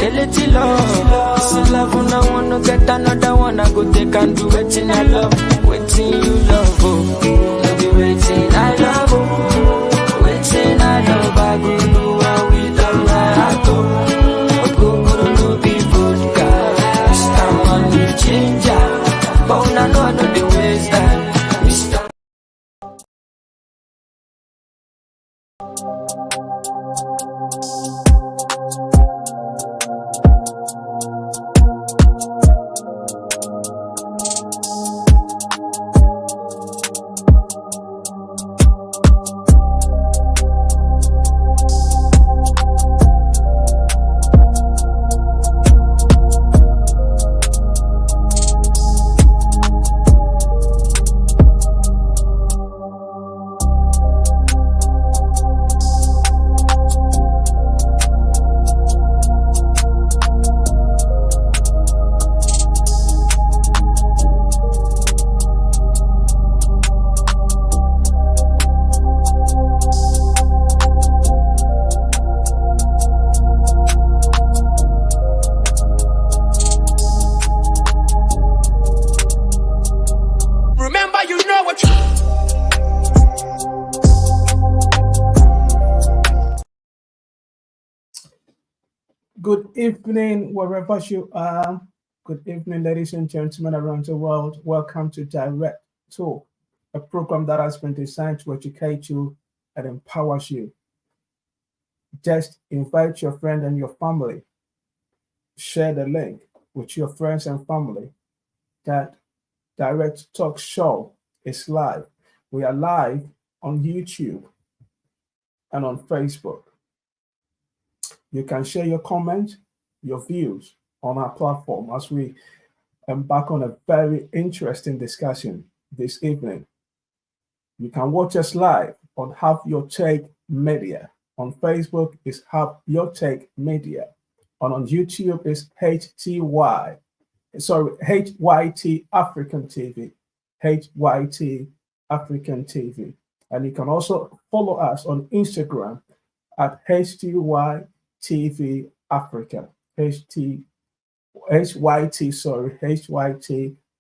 a little love. So love when I wanna get another one, I go take and do waiting I love, waiting you love, oh. No be waiting I love, oh. Waiting I love, I go do what we done my heart, oh. Go no be vodka, Mr. Money Changer, but when I know I know the ways that Mr. Good evening, wherever you are. Good evening, ladies and gentlemen around the world. Welcome to Direct Talk, a program that has been designed to educate you and empowers you. Just invite your friend and your family. Share the link with your friends and family. That Direct Talk show is live. We are live on YouTube and on Facebook. You can share your comments, your views on our platform as we embark on a very interesting discussion this evening. You can watch us live on Have Your Take Media. On Facebook is Have Your Take Media. And on YouTube is HYT African TV. HYT African TV. And you can also follow us on Instagram at HYT Africa, HYT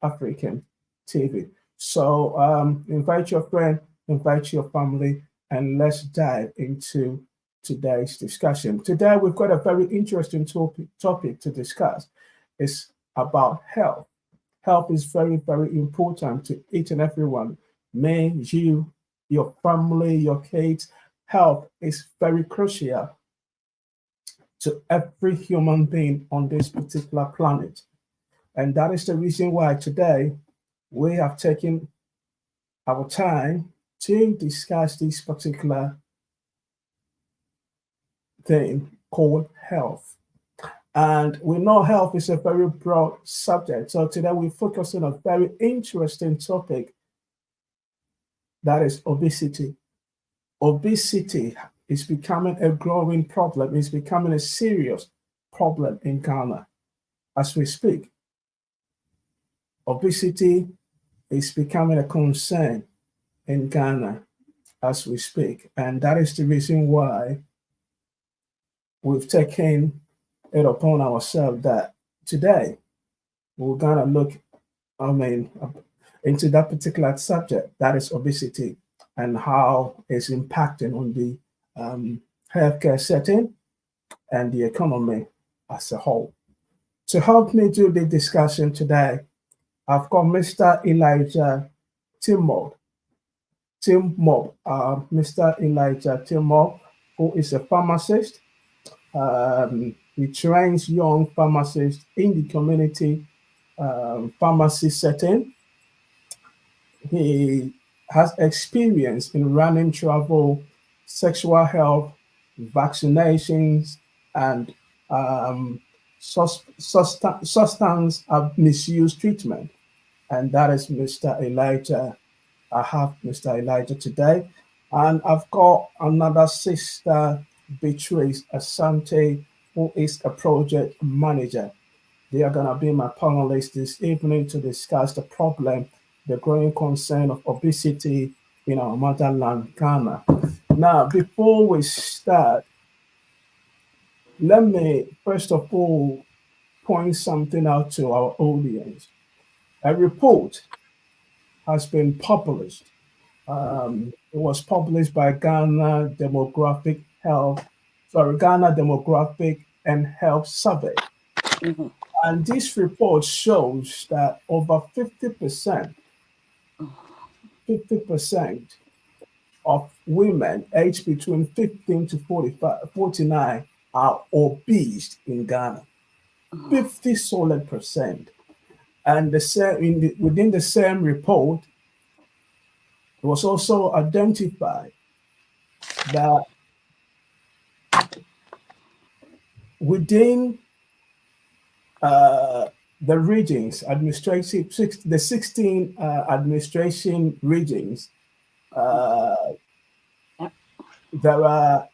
African TV. So invite your friend, invite your family, and let's dive into today's discussion. Today we've got a very interesting topic to discuss. It's about health. Health is very, very important to each and everyone. Me, you, your family, your kids. Health is very crucial to every human being on this particular planet. And that is the reason why today we have taken our time to discuss this particular thing called health. And we know health is a very broad subject. So today we focus on a very interesting topic, that is obesity. Obesity is becoming a growing problem. It's becoming a serious problem in Ghana as we speak. Obesity is becoming a concern in Ghana as we speak. And that is the reason why we've taken it upon ourselves that today we're going to look, into that particular subject, that is obesity, and how it's impacting on the healthcare setting and the economy as a whole. To help me do the discussion today, I've got Mr. Elijah Timmob. Mr. Elijah Timmob, who is a pharmacist. He trains young pharmacists in the community pharmacy setting. He has experience in running travel, sexual health, vaccinations, and substance misuse treatment. And that is Mr. Elijah. I have Mr. Elijah today. And I've got another sister, Beatrice Asante, who is a project manager. They are going to be my panelists this evening to discuss the problem, the growing concern of obesity in our motherland, Ghana. Now, before we start, let me first of all point something out to our audience. A report has been published. It was published by Ghana Demographic and Health Survey. And this report shows that over 50% of women aged between 15 to 49 are obese in Ghana. 50 solid percent. And within the same report, it was also identified that within uh, the regions, the 16 administration regions, there are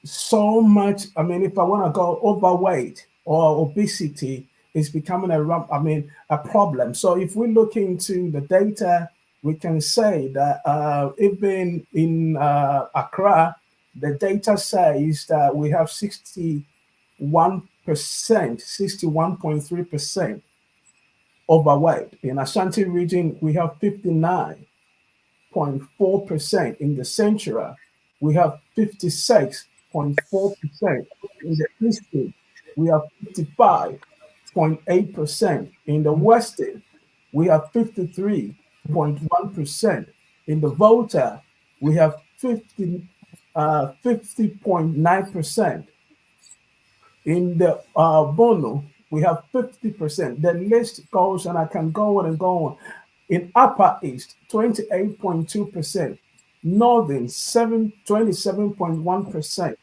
so much. I mean, if I want to go overweight or obesity is becoming a problem. So if we look into the data, we can say that even in Accra, the data says that we have 61%, 61.3% overweight. In Ashanti region, we have 59.4%. In the Central, we have 56.4%. In the Eastern, we have 55.8%. In the Western, we have 53.1%. In the Volta, we have 50.9%. In the Bono, we have 50%. The list goes, and I can go on and go on. In Upper East, 28.2%. Northern, 27.1%.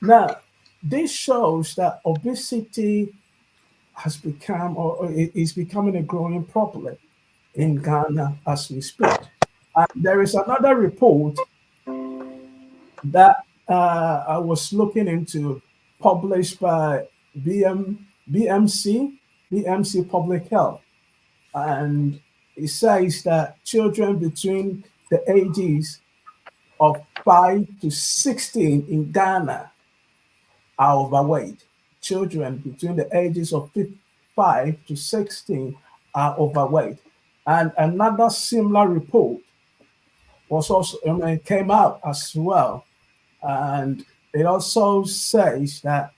Now, this shows that obesity has become or is becoming a growing problem in Ghana as we speak. And there is another report that I was looking into, published by BMC Public Health, and it says that children between the ages of 5 to 16 in Ghana are overweight. Children between the ages of 5 to 16 are overweight. And another similar report was also came out as well, and it also says that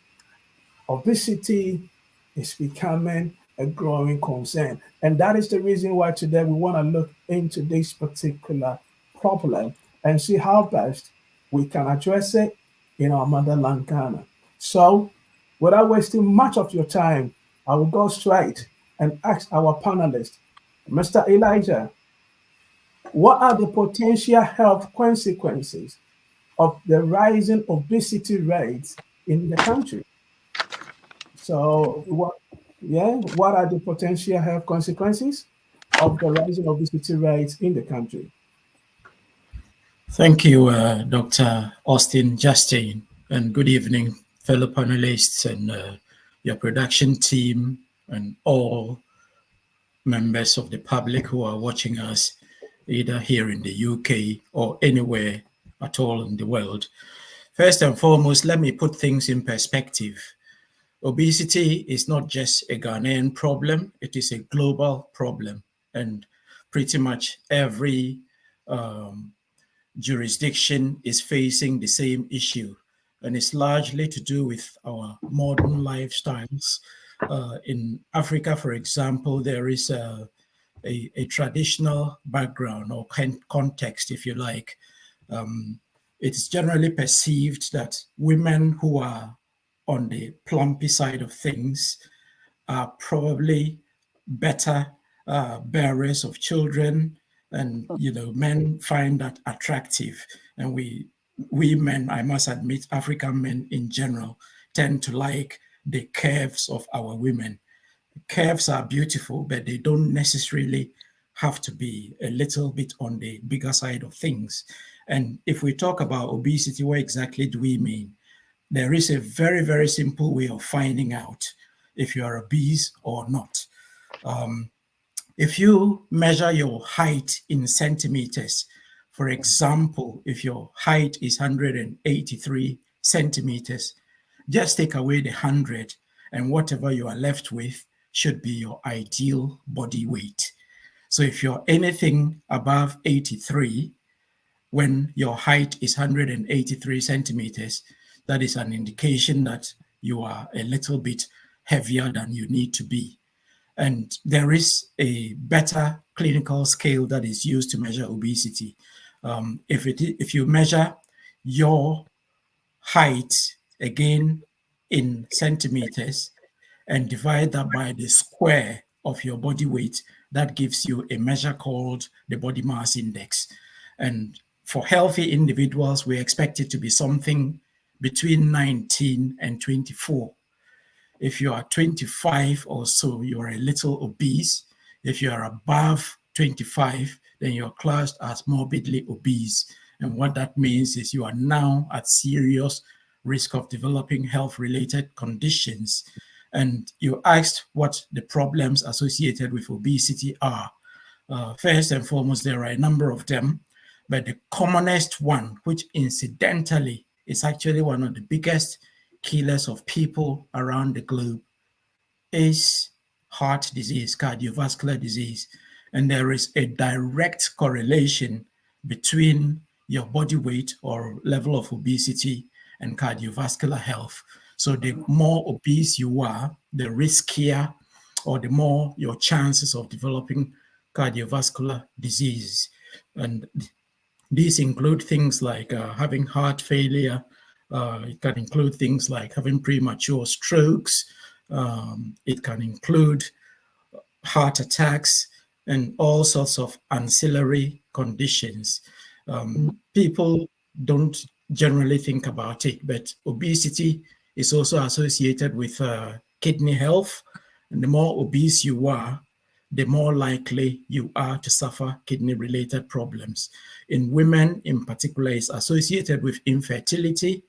obesity is becoming a growing concern. And that is the reason why today we want to look into this particular problem and see how best we can address it in our motherland, Ghana. So, without wasting much of your time, I will go straight and ask our panelist, Mr. Elijah, what are the potential health consequences of the rising obesity rates in the country? So, what are the potential health consequences of the rising obesity rates in the country? Thank you, Dr. Austin Justin, and good evening, fellow panelists and your production team and all members of the public who are watching us either here in the UK or anywhere at all in the world. First and foremost, let me put things in perspective. Obesity is not just a Ghanaian problem, it is a global problem, and pretty much every jurisdiction is facing the same issue, and it's largely to do with our modern lifestyles. In Africa, for example, there is a traditional background or context, if you like. It's generally perceived that women who are on the plumpy side of things are probably better bearers of children, and men find that attractive, and we men, I must admit, African men in general, tend to like the curves of our women. Curves are beautiful, but they don't necessarily have to be a little bit on the bigger side of things. And if we talk about obesity, what exactly do we mean? There is a very, very simple way of finding out if you are obese or not. If you measure your height in centimeters, for example, if your height is 183 centimeters. Just take away the 100, and whatever you are left with should be your ideal body weight. So if you're anything above 83, when your height is 183 centimeters, that is an indication that you are a little bit heavier than you need to be. And there is a better clinical scale that is used to measure obesity. If you measure your height again in centimeters and divide that by the square of your body weight, that gives you a measure called the body mass index. And for healthy individuals, we expect it to be something between 19 and 24. If you are 25 or so, you are a little obese. If you are above 25, then you're classed as morbidly obese. And what that means is you are now at serious risk of developing health-related conditions. And you asked what the problems associated with obesity are. First and foremost, there are a number of them, but the commonest one, which incidentally is actually one of the biggest killers of people around the globe, is heart disease, cardiovascular disease. And there is a direct correlation between your body weight or level of obesity and cardiovascular health. So the more obese you are, the riskier or the more your chances of developing cardiovascular disease. And these include things like having heart failure. It can include things like having premature strokes. It can include heart attacks and all sorts of ancillary conditions. People don't generally think about it, but obesity is also associated with kidney health. And the more obese you are, the more likely you are to suffer kidney-related problems. In women in particular, it's associated with infertility,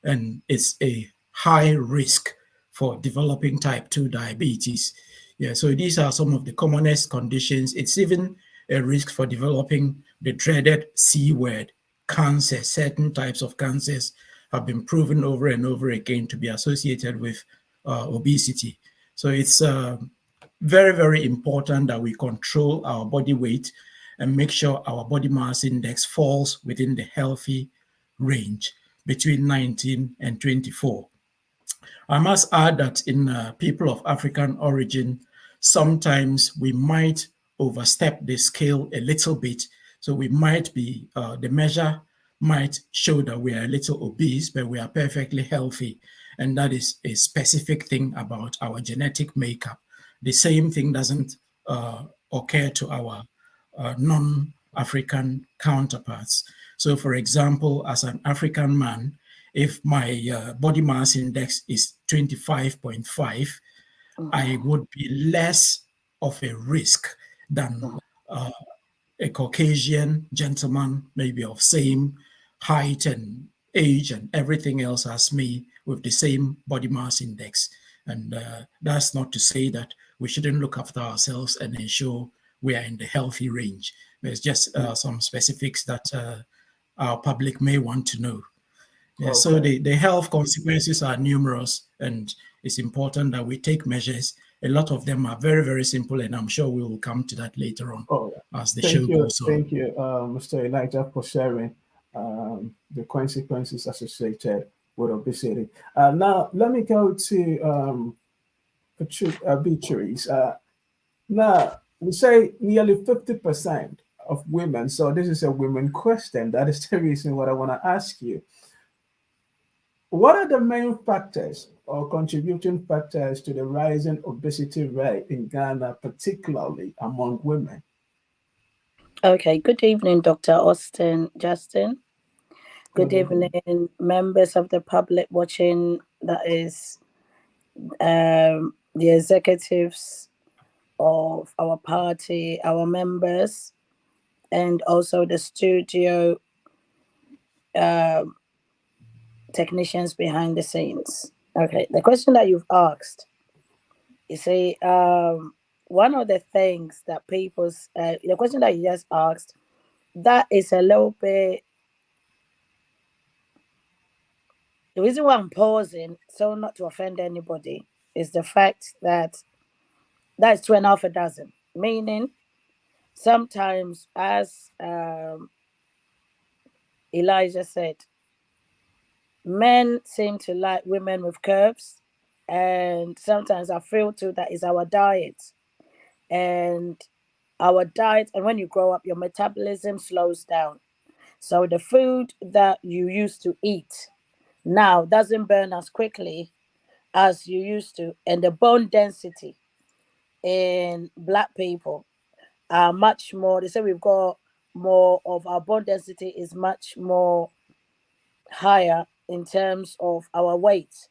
and it's a high risk for developing type 2 diabetes. Yeah, so these are some of the commonest conditions. It's even a risk for developing the dreaded C word, cancer. Certain types of cancers have been proven over and over again to be associated with obesity. So it's very, very important that we control our body weight and make sure our body mass index falls within the healthy range between 19 and 24. I must add that in people of African origin, sometimes we might overstep the scale a little bit. So we might be, the measure might show that we are a little obese, but we are perfectly healthy. And that is a specific thing about our genetic makeup. The same thing doesn't occur to our non-African counterparts. So for example, as an African man, if my body mass index is 25.5, I would be less of a risk than a Caucasian gentleman, maybe of same height and age and everything else as me with the same body mass index. And that's not to say that we shouldn't look after ourselves and ensure we are in the healthy range. There's just some specifics that our public may want to know. Yeah, okay. So the health consequences are numerous, and it's important that we take measures. A lot of them are very, very simple, and I'm sure we will come to that later on as the show goes on. Thank you, Mr. Elijah, for sharing the consequences associated with obesity. Now, let me go to obituaries. Now, we say nearly 50% of women, so this is a women question. That is the reason what I want to ask you. What are the main factors or contributing factors to the rising obesity rate in Ghana, particularly among women? Okay, good evening, Dr. Austin Justin. Good evening, members of the public watching, that is the executives of our party, our members, and also the studio technicians behind the scenes. Okay, the question that you've asked, you see, one of the things that people's, the question that you just asked, that is a little bit The reason why I'm pausing, so not to offend anybody, is the fact that that's 2.5 a dozen. Meaning, sometimes, as Elijah said, men seem to like women with curves, and sometimes I feel too that is our diet. And our diet, and when you grow up, your metabolism slows down. So the food that you used to eat now doesn't burn as quickly as you used to, and the bone density in black people are much more. They say we've got more of our bone density is much more higher in terms of our weight.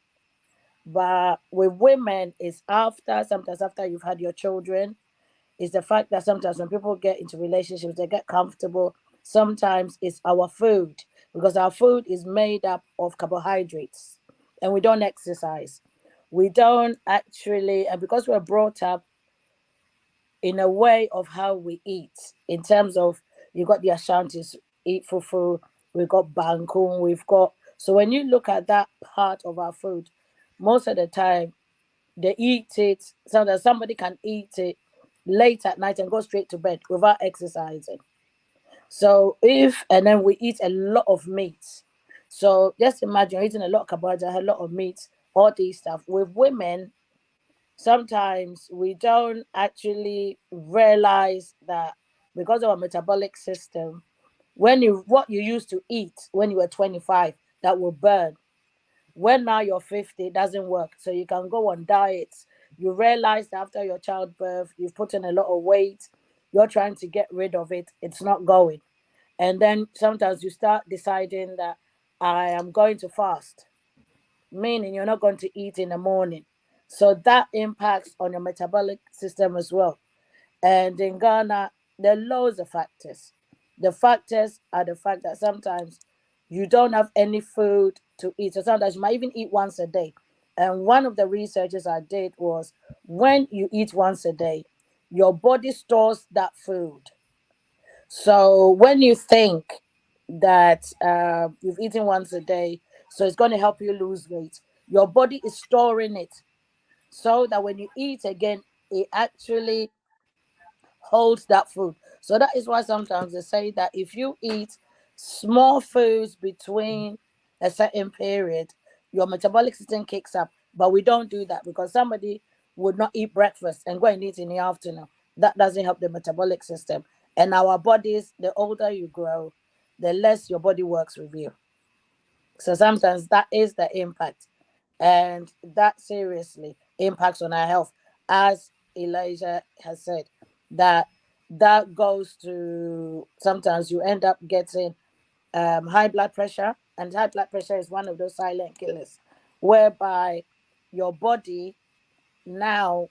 But with women, it's after sometimes after you've had your children, is the fact that sometimes when people get into relationships, they get comfortable. Sometimes it's our food, because our food is made up of carbohydrates, and we don't exercise. We don't actually, and because we're brought up in a way of how we eat, in terms of you've got the Ashantis eat fufu, we've got Bankun, we've got, so when you look at that part of our food, most of the time they eat it so that somebody can eat it late at night and go straight to bed without exercising. So if, and then we eat a lot of meat. So just imagine eating a lot of carbohydrates, a lot of meat, all these stuff. With women, sometimes we don't actually realize that because of our metabolic system, when you what you used to eat when you were 25, that will burn. When now you're 50, it doesn't work. So you can go on diets. You realize that after your childbirth, you've put in a lot of weight, you're trying to get rid of it, it's not going. And then sometimes you start deciding that I am going to fast, meaning you're not going to eat in the morning. So that impacts on your metabolic system as well. And in Ghana, there are loads of factors. The factors are the fact that sometimes you don't have any food to eat. So sometimes you might even eat once a day. And one of the researches I did was when you eat once a day, your body stores that food. So when you think that you've eaten once a day, so it's going to help you lose weight, your body is storing it so that when you eat again, it actually holds that food. So that is why sometimes they say that if you eat small foods between a certain period, your metabolic system kicks up. But we don't do that because somebody would not eat breakfast and go and eat in the afternoon. That doesn't help the metabolic system. And our bodies, the older you grow, the less your body works with you. So sometimes that is the impact. And that seriously impacts on our health. As Elijah has said, that that goes to sometimes you end up getting high blood pressure. And high blood pressure is one of those silent killers, whereby your body now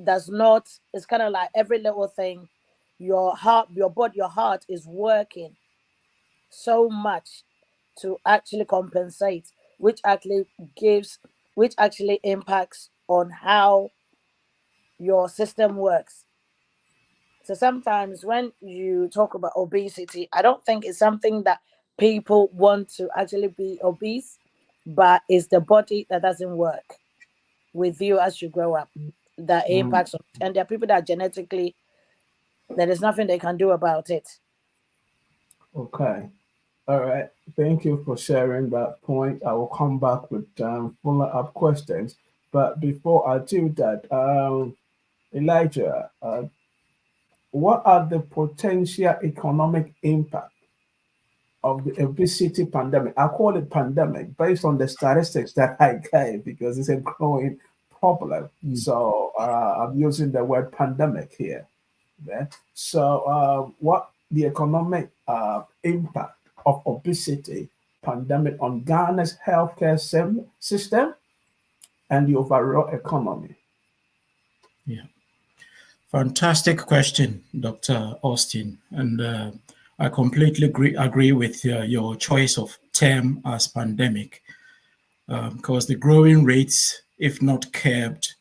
does not, it's kind of like every little thing, your heart, your body, your heart is working so much to actually compensate, which actually gives, which actually impacts on how your system works. So sometimes when you talk about obesity, I don't think it's something that people want to actually be obese, but it's the body that doesn't work with you as you grow up that impacts on it. And there are people that genetically, there is nothing they can do about it. Okay. All right. Thank you for sharing that point. I will come back with follow-up questions. But before I do that, Elijah, what are the potential economic impact of the obesity pandemic? I call it pandemic based on the statistics that I gave because it's a growing problem. So I'm using the word pandemic here. Yeah. So what the economic impact of obesity pandemic on Ghana's healthcare system and the overall economy? Yeah. Fantastic question, Dr. Austin. And I completely agree with your choice of term as pandemic, because the growing rates, if not curbed,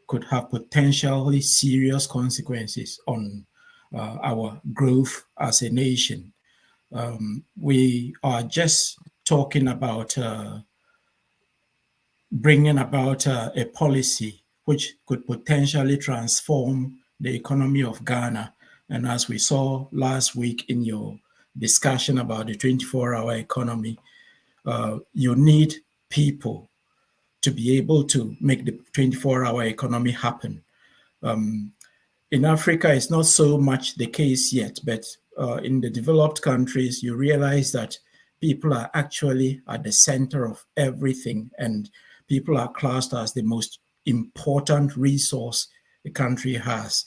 could have potentially serious consequences on our growth as a nation. We are just talking about bringing about a policy which could potentially transform the economy of Ghana. And as we saw last week in your discussion about the 24-hour economy, you need people to be able to make the 24-hour economy happen. In Africa, it's not so much the case yet, but in the developed countries, you realize that people are actually at the center of everything, and people are classed as the most important resource the country has.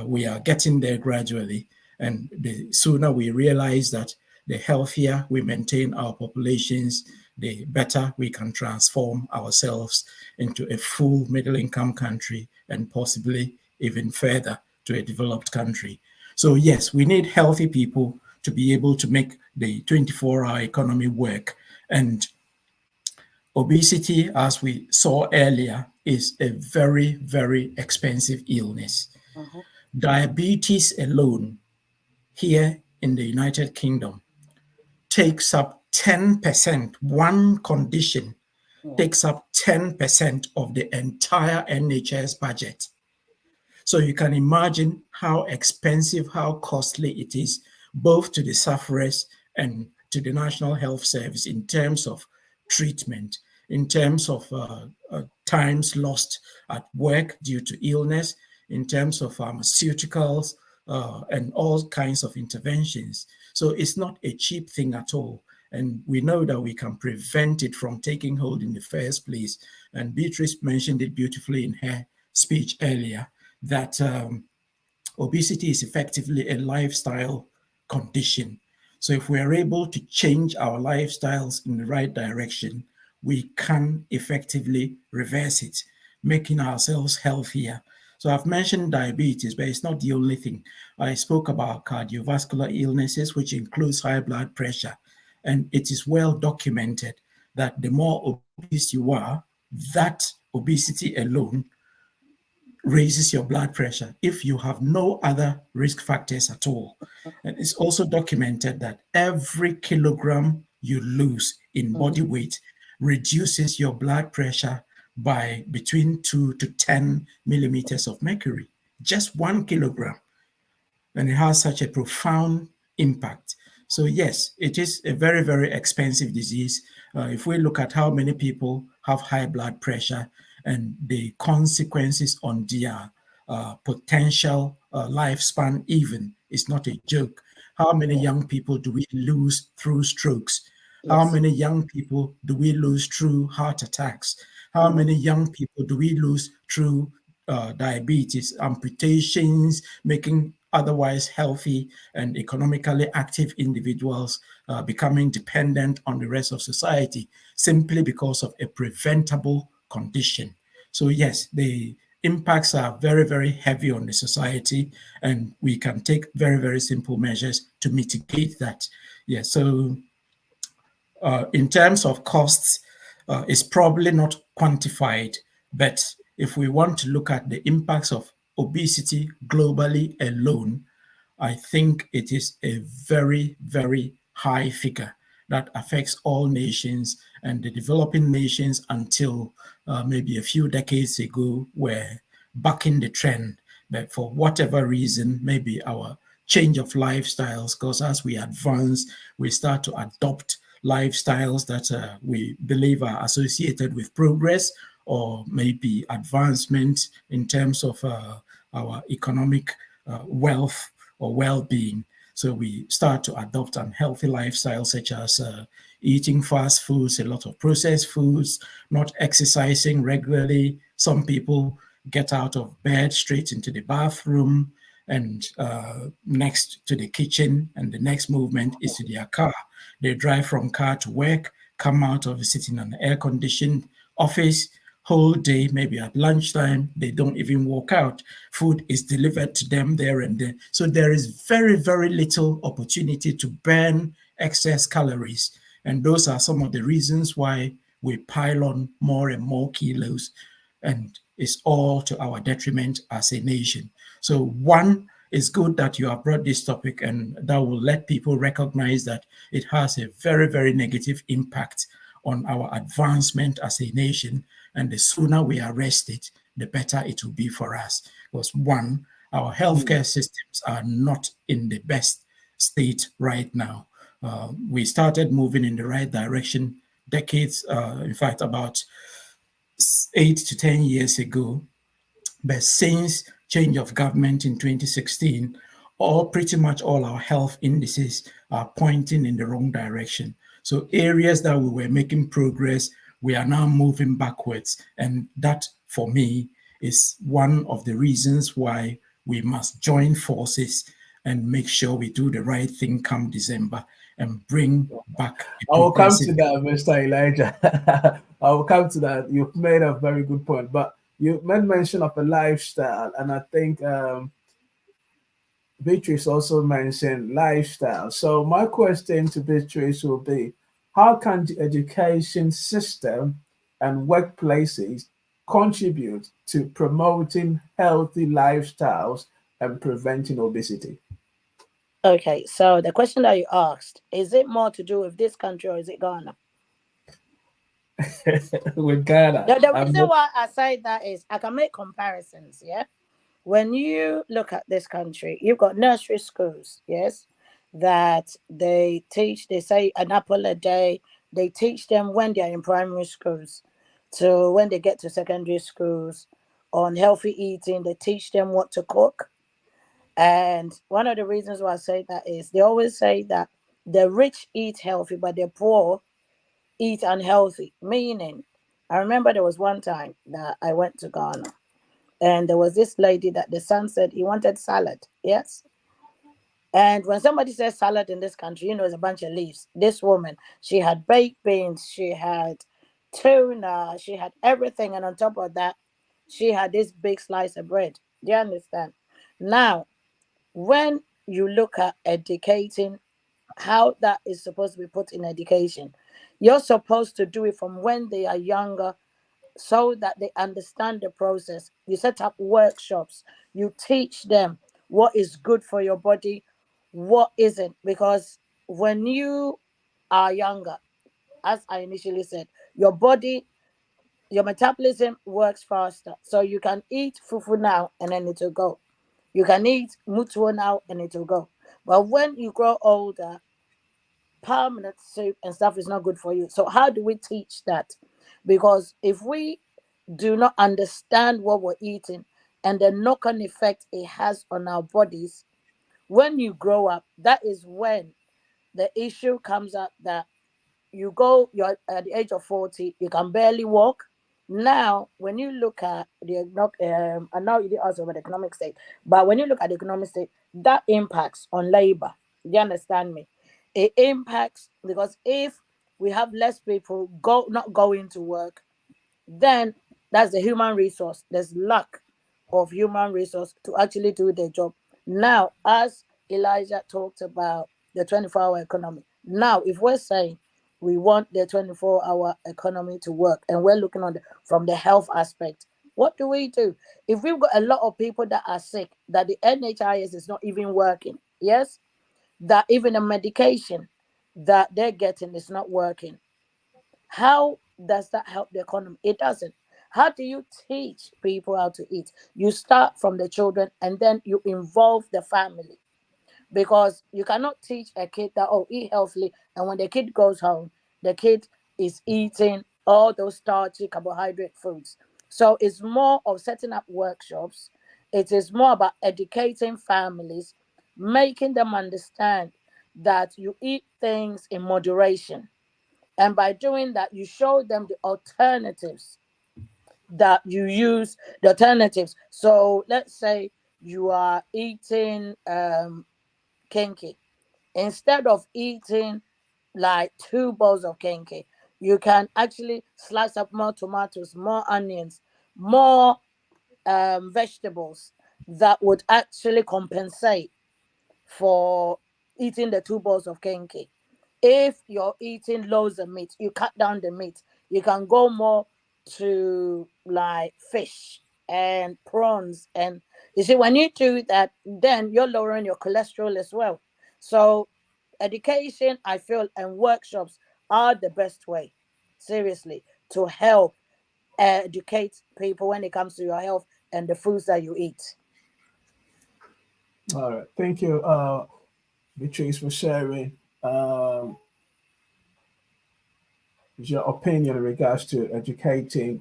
We are getting there gradually, and the sooner we realize that, the healthier we maintain our populations, the better we can transform ourselves into a full middle-income country and possibly even further to a developed country. So yes, we need healthy people to be able to make the 24-hour economy work. And obesity, as we saw earlier, is a very, very expensive illness. Diabetes alone here in the United Kingdom takes up 10%. One condition takes up 10% of the entire NHS budget. So you can imagine how expensive, how costly it is, both to the sufferers and to the National Health Service in terms of treatment, in terms of times lost at work due to illness, in terms of pharmaceuticals, and all kinds of interventions. So it's not a cheap thing at all. And we know that we can prevent it from taking hold in the first place. And Beatrice mentioned it beautifully in her speech earlier, that obesity is effectively a lifestyle condition. So if we are able to change our lifestyles in the right direction, we can effectively reverse it, making ourselves healthier. So I've mentioned diabetes, but it's not the only thing. I spoke about cardiovascular illnesses, which includes high blood pressure. And it is well documented that the more obese you are, that obesity alone raises your blood pressure if you have no other risk factors at all. And it's also documented that every kilogram you lose in body weight reduces your blood pressure by between 2 to 10 millimeters of mercury, just 1 kilogram. And it has such a profound impact. So yes, it is a very, very expensive disease. If we look at how many people have high blood pressure and the consequences on their potential lifespan even, is not a joke. How many young people do we lose through strokes? Yes. How many young people do we lose through heart attacks? How many young people do we lose through diabetes, amputations, making otherwise healthy and economically active individuals becoming dependent on the rest of society simply because of a preventable condition? So yes, the impacts are very, very heavy on the society, and we can take very, very simple measures to mitigate that. Yeah, so in terms of costs, it's probably not quantified, but if we want to look at the impacts of obesity globally alone, I think it is a very, very high figure that affects all nations, and the developing nations until maybe a few decades ago were bucking the trend. But for whatever reason, maybe our change of lifestyles, because as we advance, we start to adopt lifestyles that we believe are associated with progress or maybe advancement in terms of our economic wealth or well-being. So we start to adopt unhealthy lifestyles such as eating fast foods, a lot of processed foods, not exercising regularly. Some people get out of bed straight into the bathroom and next to the kitchen, and the next movement is to their car. They drive from car to work, come out of sitting in an air-conditioned office, whole day, maybe at lunchtime, they don't even walk out. Food is delivered to them there and then. So there is very, very little opportunity to burn excess calories. And those are some of the reasons why we pile on more and more kilos. And it's all to our detriment as a nation. So one, it's good that you have brought this topic, and that will let people recognize that it has a very, very negative impact on our advancement as a nation. And the sooner we arrest it, the better it will be for us. Because one, our healthcare systems are not in the best state right now. We started moving in the right direction decades, in fact, about 8 to 10 years ago. But since change of government in 2016, pretty much all our health indices are pointing in the wrong direction. So areas that we were making progress, we are now moving backwards. And that, for me, is one of the reasons why we must join forces and make sure we do the right thing come December and bring back a I will come to progressive. that, Mr. Elijah. I will come to that. You've made a very good point, but you made mention of a lifestyle, and I think Beatrice also mentioned lifestyle. So my question to Beatrice will be, how can the education system and workplaces contribute to promoting healthy lifestyles and preventing obesity? Okay, so the question that you asked, is it more to do with this country or is it Ghana? With Ghana, The I'm reason not. why I say that is I can make comparisons, yeah? When you look at this country, you've got nursery schools, yes, that they teach, they say an apple a day, they teach them when they're in primary schools. So when they get to secondary schools on healthy eating, they teach them what to cook. And one of the reasons why I say that is they always say that the rich eat healthy, but the poor eat unhealthy. Meaning, I remember there was one time that I went to Ghana and there was this lady that the son said he wanted salad. Yes. And when somebody says salad in this country, you know, it's a bunch of leaves. This woman, she had baked beans, she had tuna, she had everything. And on top of that, she had this big slice of bread. Do you understand? Now, when you look at educating, how that is supposed to be put in education, you're supposed to do it from when they are younger so that they understand the process. You set up workshops, you teach them what is good for your body, what isn't. Because when you are younger, as I initially said, your body, your metabolism works faster. So you can eat fufu now and then it will go. You can eat mutuo now and it will go. But when you grow older, permanent soup and stuff is not good for you. So how do we teach that? Because if we do not understand what we're eating and the knock-on effect it has on our bodies, when you grow up, that is when the issue comes up that you're at the age of 40, you can barely walk. Now, when you look at and now you did ask about the economic state, but when you look at the economic state, that impacts on labor. Do you understand me? It impacts because if we have less people not going to work, then that's the human resource. There's lack of human resource to actually do the job. Now, as Elijah talked about the 24-hour economy, now if we're saying we want the 24-hour economy to work and we're looking from the health aspect, what do we do? If we've got a lot of people that are sick, that the NHIS is not even working, yes, that even the medication that they're getting is not working, how does that help the economy? It doesn't. How do you teach people how to eat? You start from the children and then you involve the family, because you cannot teach a kid that, oh, eat healthily, and when the kid goes home, the kid is eating all those starchy carbohydrate foods. So it's more of setting up workshops. It is more about educating families, making them understand that you eat things in moderation, and by doing that, you show them the alternatives that you use, the alternatives. So let's say you are eating kenke. Instead of eating like 2 bowls of kenke, you can actually slice up more tomatoes, more onions, more vegetables that would actually compensate for eating the 2 bowls of kenke. If you're eating loads of meat, you cut down the meat. You can go more to like fish and prawns. And you see, when you do that, then you're lowering your cholesterol as well. So education, I feel, and workshops are the best way, seriously, to help educate people when it comes to your health and the foods that you eat. All right. Thank you, Beatrice, for sharing your opinion in regards to educating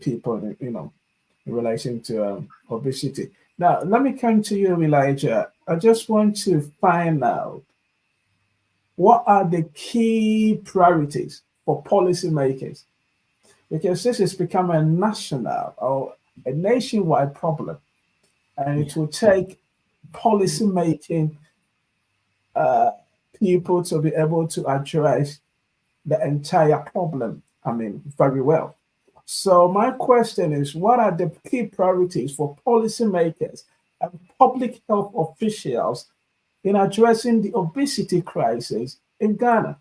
people, in relation to obesity. Now, let me come to you, Elijah. I just want to find out what are the key priorities for policymakers, because this has become a national or a nationwide problem, and it will take policymaking people to be able to address the entire problem. I mean, very well. So my question is, what are the key priorities for policymakers and public health officials in addressing the obesity crisis in Ghana?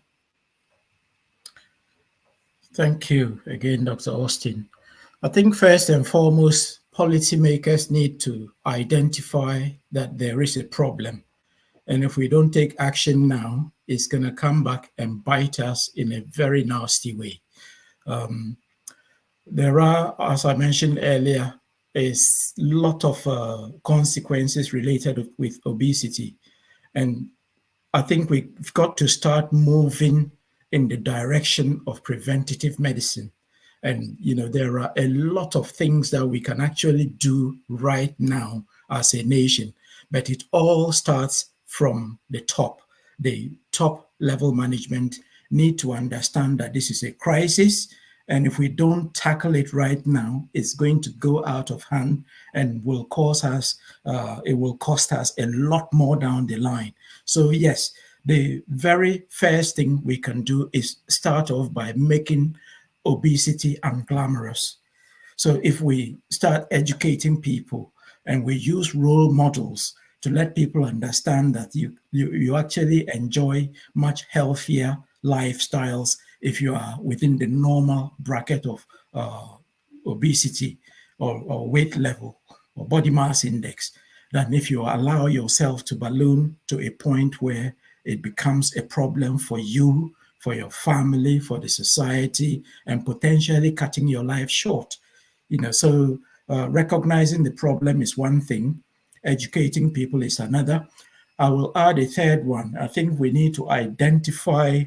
Thank you again, Dr. Austin. I think first and foremost, policymakers need to identify that there is a problem. And if we don't take action now, it's going to come back and bite us in a very nasty way. There are, as I mentioned earlier, a lot of consequences related with obesity. And I think we've got to start moving in the direction of preventative medicine. And, there are a lot of things that we can actually do right now as a nation, but it all starts from the top. The top level management need to understand that this is a crisis. And if we don't tackle it right now, it's going to go out of hand and will cause us, it will cost us a lot more down the line. So yes, the very first thing we can do is start off by making obesity unglamorous. So if we start educating people and we use role models to let people understand that you actually enjoy much healthier lifestyles if you are within the normal bracket of obesity or weight level or body mass index, than if you allow yourself to balloon to a point where it becomes a problem for you, for your family, for the society, and potentially cutting your life short. So recognizing the problem is one thing, educating people is another. I will add a third one. I think we need to identify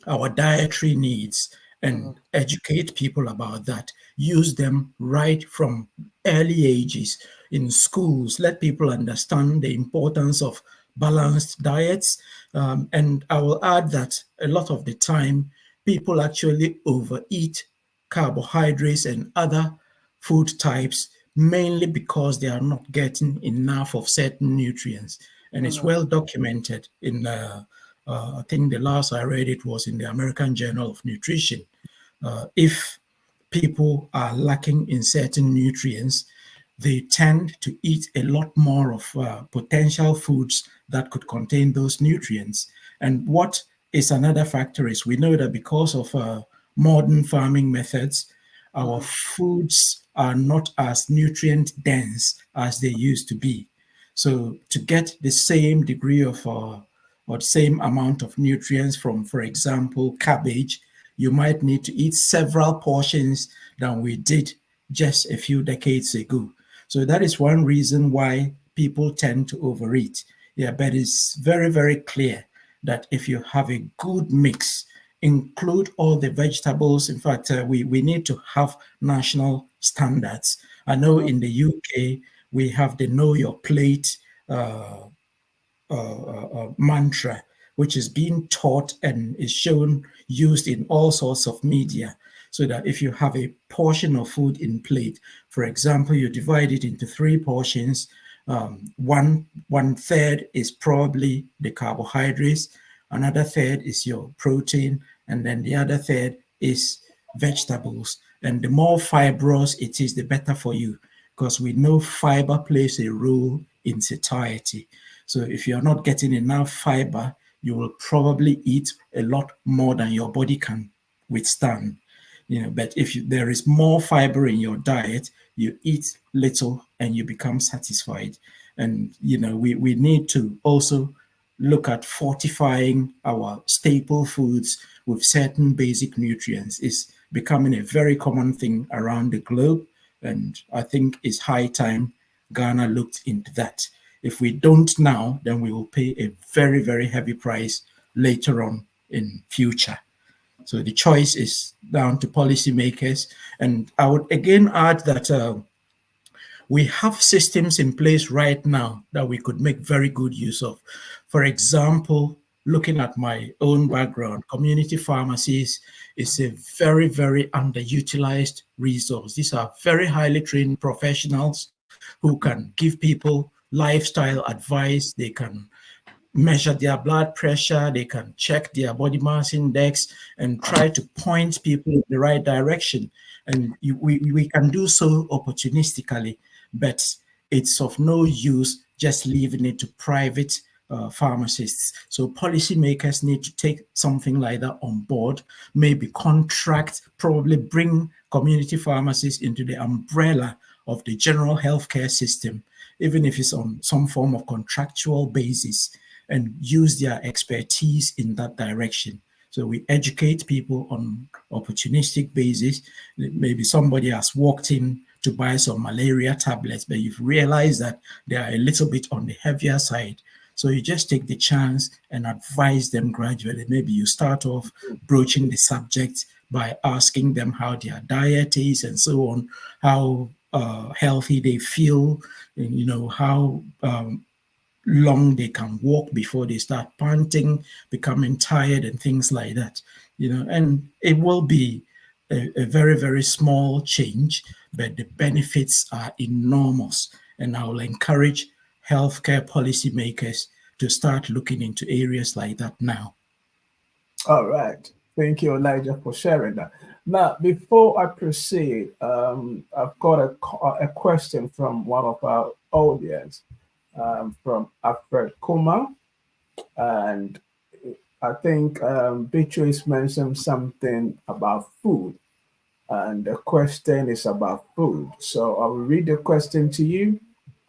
our dietary needs and educate people about that. Use them right from early ages in schools. Let people understand the importance of balanced diets. And I will add that a lot of the time, people actually overeat carbohydrates and other food types mainly because they are not getting enough of certain nutrients. And it's well documented in I think the last I read it was in the American Journal of Nutrition. If people are lacking in certain nutrients, they tend to eat a lot more of potential foods that could contain those nutrients. And what is another factor is we know that because of modern farming methods, our foods are not as nutrient dense as they used to be. So to get the same degree of or the same amount of nutrients from, for example, cabbage, you might need to eat several portions than we did just a few decades ago. So that is one reason why people tend to overeat. Yeah, but it's very, very clear that if you have a good mix, include all the vegetables. In fact, we need to have national standards. I know in the UK, we have the Know Your Plate mantra, which is being taught and is shown, used in all sorts of media. So that if you have a portion of food in plate, for example, you divide it into 3 portions, one third is probably the carbohydrates, another third is your protein, and then the other third is vegetables. And the more fibrous it is, the better for you, because we know fiber plays a role in satiety. So if you're not getting enough fiber, you will probably eat a lot more than your body can withstand. But if there is more fiber in your diet, you eat little and you become satisfied. And we need to also look at fortifying our staple foods with certain basic nutrients. It's becoming a very common thing around the globe. And I think it's high time Ghana looked into that. If we don't now, then we will pay a very, very heavy price later on in future. So the choice is down to policymakers. And I would again add that we have systems in place right now that we could make very good use of. For example, looking at my own background, community pharmacies is a very, very underutilized resource. These are very highly trained professionals who can give people lifestyle advice. They can measure their blood pressure, they can check their body mass index and try to point people in the right direction. And we can do so opportunistically, but it's of no use just leaving it to private pharmacists. So policymakers need to take something like that on board, maybe contract, probably bring community pharmacies into the umbrella of the general healthcare system, even if it's on some form of contractual basis, and use their expertise in that direction. So we educate people on opportunistic basis. Maybe somebody has walked in to buy some malaria tablets, but you've realized that they are a little bit on the heavier side. So you just take the chance and advise them gradually. Maybe you start off broaching the subject by asking them how their diet is and so on, how healthy they feel, and, you know, how long they can walk before they start panting, becoming tired, and things like that. You know, and it will be a very, very small change, but the benefits are enormous. And I will encourage healthcare policymakers to start looking into areas like that now. All right. Thank you, Elijah, for sharing that. Now, before I proceed, I've got a question from one of our audience, from Alfred Kuma. And I think Beatrice mentioned something about food. And the question is about food. So I will read the question to you,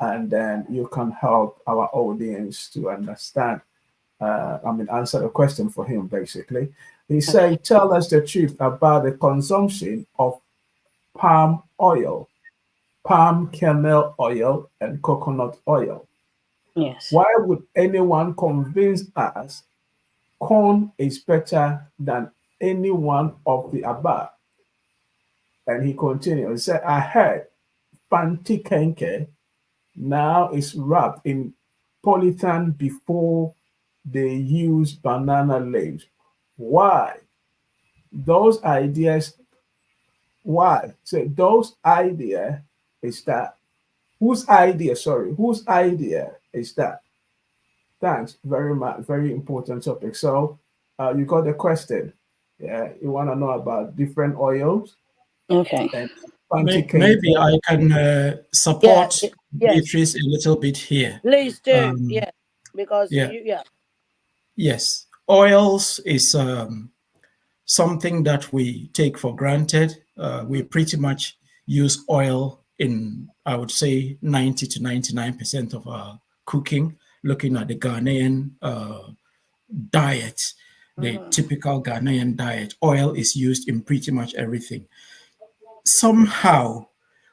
and then you can help our audience to understand. Answer the question for him, basically. He said, tell us the truth about the consumption of palm oil, palm kernel oil, and coconut oil. Yes. Why would anyone convince us corn is better than any one of the above? And he continued and said, I heard Fanti Kenke now is wrapped in polythene before they use banana leaves. Why? Those ideas, why? So those idea is that, whose idea is that? Thanks very much. Very important topic. So you got the question. Yeah, you want to know about different oils. Okay. And Maybe I can support yes. Beatrice a little bit here. Please do. Because Yes, oils is something that we take for granted. We pretty much use oil in, I would say, 90 to 99% of our cooking. Looking at the Ghanaian diet, the typical Ghanaian diet, oil is used in pretty much everything. Somehow,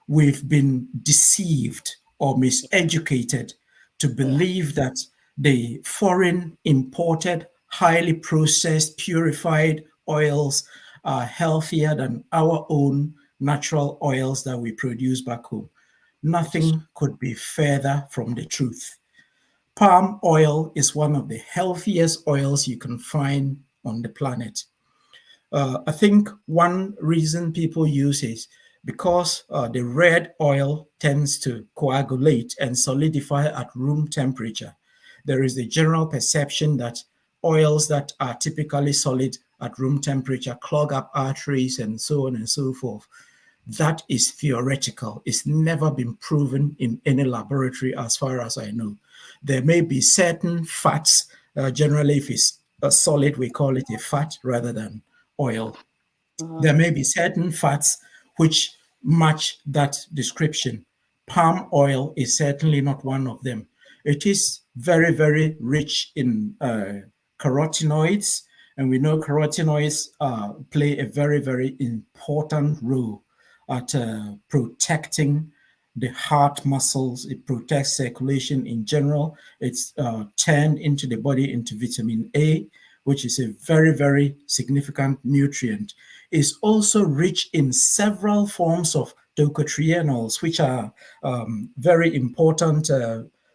we've been deceived or miseducated to believe that the foreign imported, highly processed, purified oils are healthier than our own natural oils that we produce back home. Nothing could be further from the truth. Palm oil is one of the healthiest oils you can find on the planet. I think one reason people use is because the red oil tends to coagulate and solidify at room temperature. There is a general perception that oils that are typically solid at room temperature clog up arteries and so on and so forth. That is theoretical. It's never been proven in any laboratory as far as I know. There may be certain fats, generally if it's a solid, we call it a fat rather than oil. There may be certain fats which match that description. Palm oil is certainly not one of them. It is very, very rich in carotenoids, And we know carotenoids play a very, very important role at protecting the heart muscles. It protects circulation in general. It's turned into the body into vitamin A, which is a very, very significant nutrient. It's also rich in several forms of tocotrienols, which are very important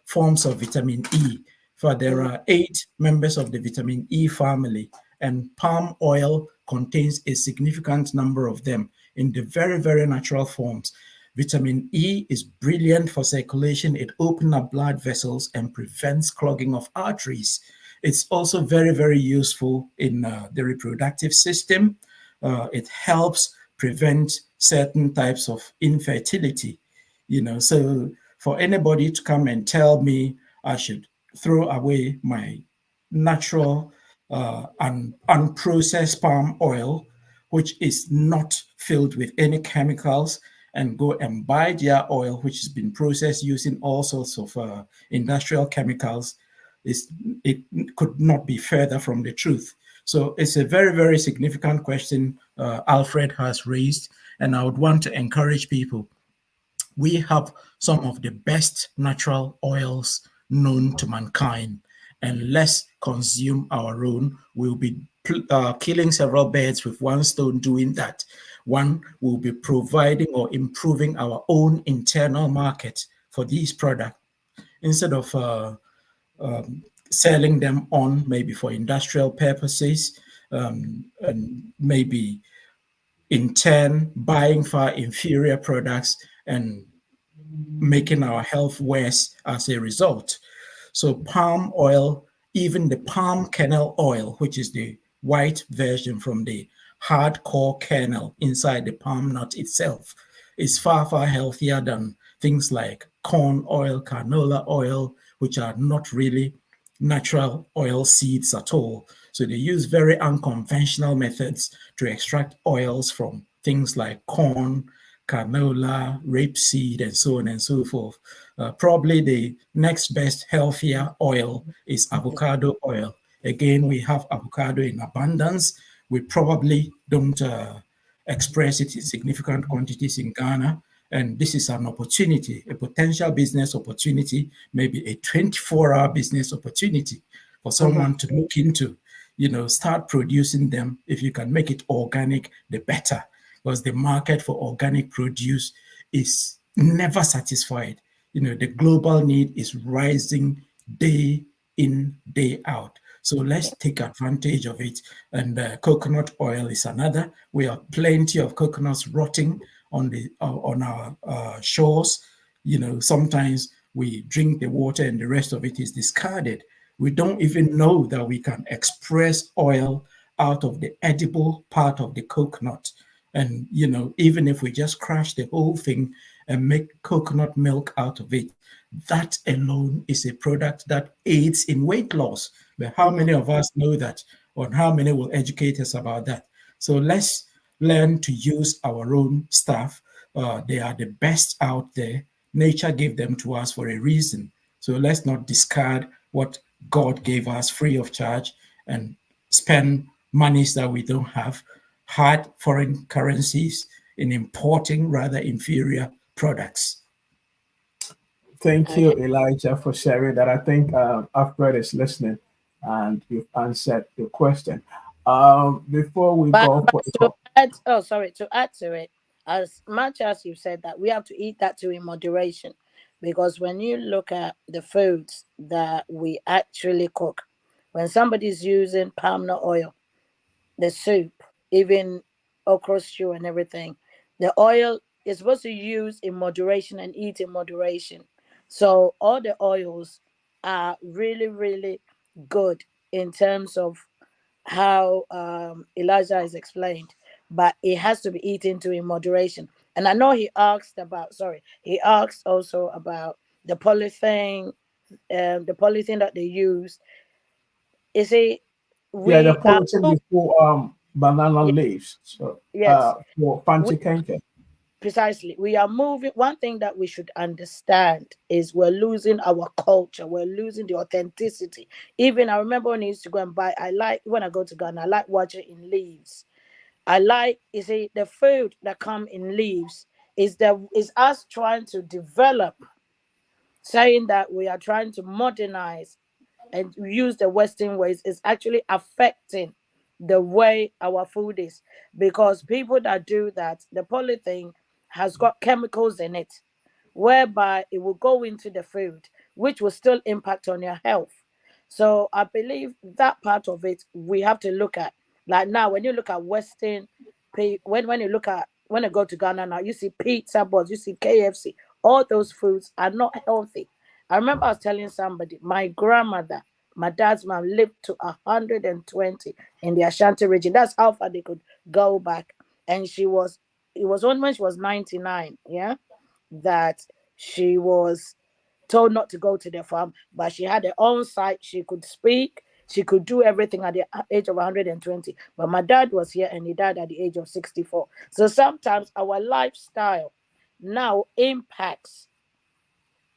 forms of vitamin E. For there are 8 members of the vitamin E family, and palm oil contains a significant number of them in the very, very natural forms. Vitamin E is brilliant for circulation. It opens up blood vessels and prevents clogging of arteries. It's also very, very useful in the reproductive system. It helps prevent certain types of infertility. So for anybody to come and tell me I should throw away my natural and unprocessed palm oil, which is not filled with any chemicals, and go and buy their oil, which has been processed using all sorts of industrial chemicals, it could not be further from the truth. So it's a very, very significant question Alfred has raised, and I would want to encourage people. We have some of the best natural oils known to mankind, and let's consume our own. We'll be killing several birds with one stone doing that. One, will be providing or improving our own internal market for these products instead of selling them on maybe for industrial purposes, and maybe in turn buying far inferior products and making our health worse as a result. So palm oil, even the palm kernel oil, which is the white version from the hardcore kernel inside the palm nut itself, is far, far healthier than things like corn oil, canola oil, which are not really natural oil seeds at all. So they use very unconventional methods to extract oils from things like corn, canola, rapeseed, and so on and so forth. Probably the next best healthier oil is avocado oil. Again, we have avocado in abundance. We probably don't express it in significant quantities in Ghana. And this is an opportunity, a potential business opportunity, maybe a 24-hour business opportunity for someone to look into, start producing them. If you can make it organic, the better, because the market for organic produce is never satisfied. The global need is rising day in, day out. So let's take advantage of it. And coconut oil is another. We have plenty of coconuts rotting on our shores. Sometimes we drink the water and the rest of it is discarded. We don't even know that we can express oil out of the edible part of the coconut. And, even if we just crush the whole thing and make coconut milk out of it, that alone is a product that aids in weight loss. But how many of us know that, or how many will educate us about that? So let's learn to use our own stuff. They are the best out there. Nature gave them to us for a reason. So let's not discard what God gave us free of charge and spend monies that we don't have, hard foreign currencies, in importing rather inferior products. Thank you, Elijah, for sharing that. I think Alfred is listening and you've answered the question. Before we go for to add to it, as much as you said that we have to eat that too in moderation, because when you look at the foods that we actually cook, when somebody's using palm nut oil, the soup, even okra stew and everything, the oil is supposed to use in moderation and eat in moderation. So all the oils are really, really good in terms of how Elijah has explained, but it has to be eaten to in moderation. And I know he asked also about the polythene, that they use. You see, the we polythene before banana leaves. So yes, for fancy canker. Precisely. We are moving. One thing that we should understand is we're losing our culture. We're losing the authenticity. Even I remember when I used to go and buy, I like when I go to Ghana, I like watching in leaves. I like, you see, the food that come in leaves is us trying to develop, saying that we are trying to modernize and use the Western ways is actually affecting the way our food is. Because people that do that, the polythene has got chemicals in it, whereby it will go into the food, which will still impact on your health. So I believe that part of it we have to look at. Like now, when you look at Western, when you look at when I go to Ghana now, you see pizza balls, you see KFC. All those foods are not healthy. I remember I was telling somebody, my grandmother, my dad's mom lived to 120 in the Ashanti region. That's how far they could go back. And it was only when she was 99, yeah, that she was told not to go to the farm, but she had her own site. She could speak, she could do everything at the age of 120. But my dad was here and he died at the age of 64. So sometimes our lifestyle now impacts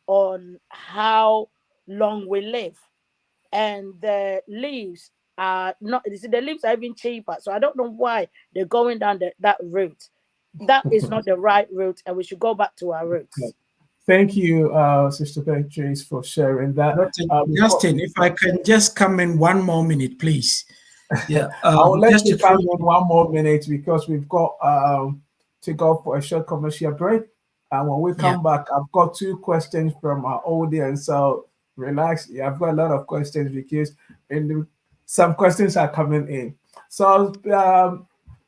on how long we live. And the leaves are not, you see, the leaves are even cheaper. So I don't know why they're going down that route. That is not the right route, and we should go back to our roots. Thank you, Sister Beatrice, for sharing that. Justin, if I can just come in 1 more minute, please. Yeah, I will let you come in 1 more minute because we've got to go for a short commercial break. And when we come back, I've got 2 questions from our audience. So relax. Yeah, I've got a lot of questions because some questions are coming in. So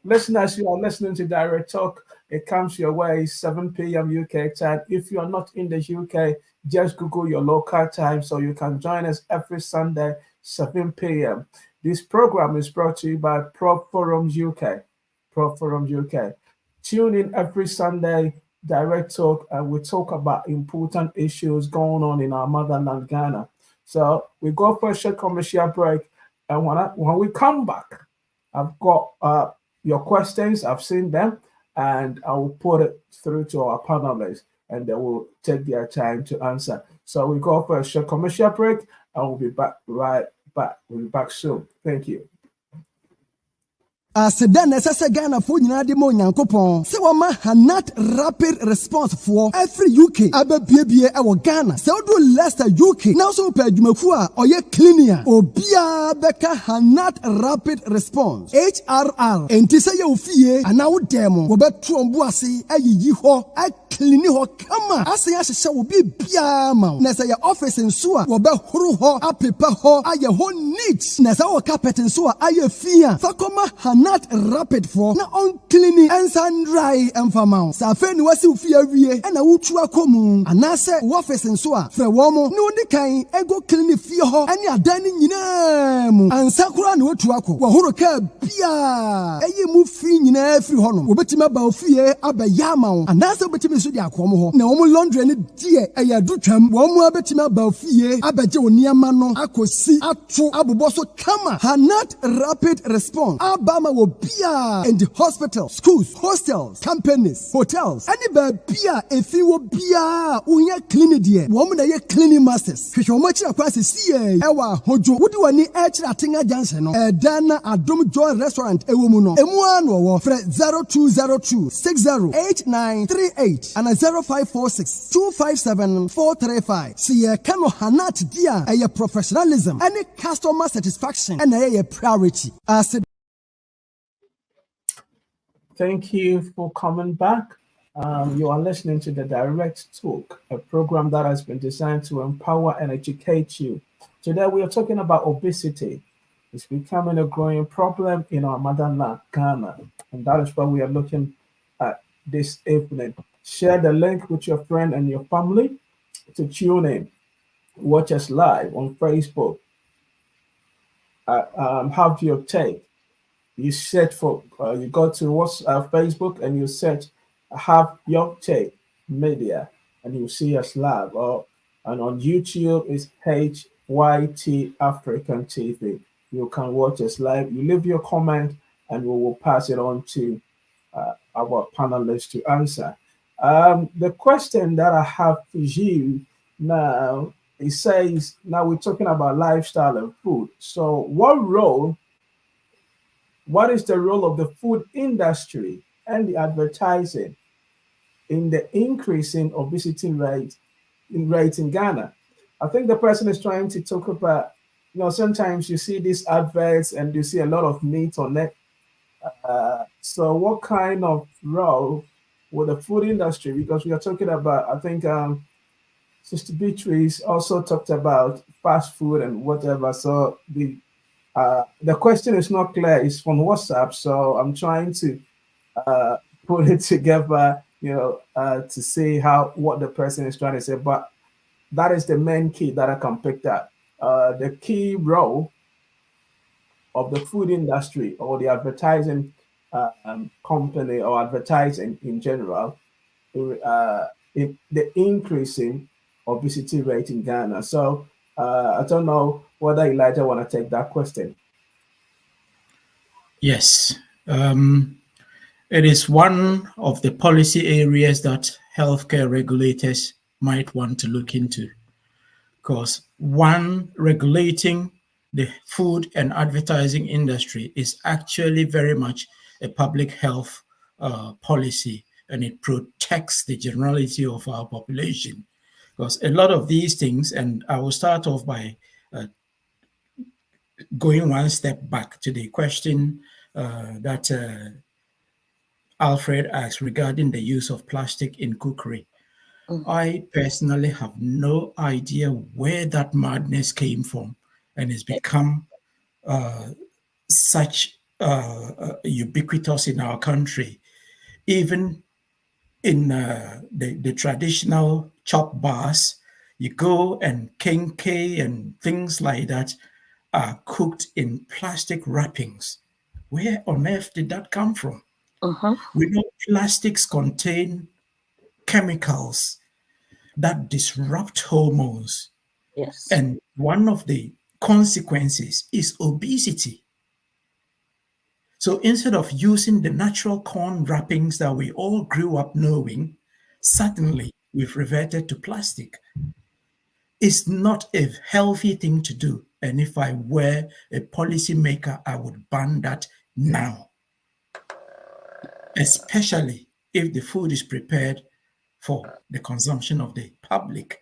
listeners, you are listening to Direct Talk. It comes your way 7 p.m. UK time. If you are not in the UK, just Google your local time so you can join us every Sunday, 7 p.m. This program is brought to you by Prop Forum UK. Prop Forum UK. Tune in every Sunday, Direct Talk, and we talk about important issues going on in our motherland, Ghana. So we go for a short commercial break, and when we come back, I've got your questions. I've seen them, and I will put it through to our panelists, and they will take their time to answer. So we go for a short commercial break, and we'll be back right back. We'll be back soon. Thank you. Sedan SSA Ghana for Yinadi Mo Yankopon. Sewama Hanat Rapid Response for every UK. Abe BBA our Ghana. Seudo Leicester UK. Now so per Jumafua or ye Clinia. Obia Beka Hanat Rapid Response. HRR. Entisa ya ufie. Anawo demo. Wabetu ombuasi. Ayi ho. Clini ho kama. Ase ya shisha ubi bia ma. Nesa ya office nsua. Wabe huru ho. Apepa ho. Aye ho neat. Nesa wa carpet nsua. Aye fia. Fakoma Not rapid for na on cleaning and sun dry and famount. Safe ni wasi ufia wie and a wutu akomu. Anase wafes and soa. Fre womo no de kan ego clean fie ho and ya dani nyina mu. And sakura ni wutu ako. Wahoro ka bia. Eye mu fi nyina afri hono. Obetima ba ofie aba yama. Anase obetima so de akomo ho. Na womo laundry ni die eya dutwam. Womo obetima ba ofie abaje oniama no akosi ato aboboso kama. Hanat rapid response. Abama will be in the hospital, schools, hostels, companies, hotels. Any beer if you will be unya clean dear. Woman a cleaning masters. Fish much across the sea. Ewa hojo. Would you any extra tinga jansen? Dana Adum Joy Restaurant. Ewumuno. M1 or 0202 608938 and a 0546 257 435. See a cano hanat dia a professionalism, any customer satisfaction, and a priority. Thank you for coming back. You are listening to the Direct Talk, a program that has been designed to empower and educate you. Today we are talking about obesity. It's becoming a growing problem in our motherland, Ghana, and that is what we are looking at this evening. Share the link with your friend and your family to tune in. Watch us live on Facebook. Have your take. You search for, you go to Facebook and you search Have Your Take Media and you see us live. And on YouTube is HYT African TV. You can watch us live. You leave your comment and we will pass it on to our panelists to answer. The question that I have for you now, it says, now we're talking about lifestyle and food. So, what is the role of the food industry and the advertising in the increasing obesity rate in Ghana? I think the person is trying to talk about, sometimes you see these adverts and you see a lot of meat on it. So what kind of role would the food industry, because we are talking about, I think Sister Beatrice also talked about fast food and whatever. So the question is not clear. It's from WhatsApp, so I'm trying to uh, put it together, to see what the person is trying to say. But that is the main key that I can pick that. The key role of the food industry or the advertising company or advertising in general, in the increasing obesity rate in Ghana. So I don't know whether Elijah want to take that question. Yes. It is one of the policy areas that healthcare regulators might want to look into, because one, regulating the food and advertising industry is actually very much a public health policy, and it protects the generality of our population. Because a lot of these things, and I will start off by going one step back to the question that Alfred asked regarding the use of plastic in cookery. I personally have no idea where that madness came from, and it's become such ubiquitous in our country. Even in the traditional chop bars, you go and kenke and things like that are cooked in plastic wrappings. Where on earth did that come from? We know plastics contain chemicals that disrupt hormones. Yes. And one of the consequences is obesity. So instead of using the natural corn wrappings that we all grew up knowing, suddenly we've reverted to plastic. It's not a healthy thing to do. And if I were a policymaker, I would ban that now, especially if the food is prepared for the consumption of the public.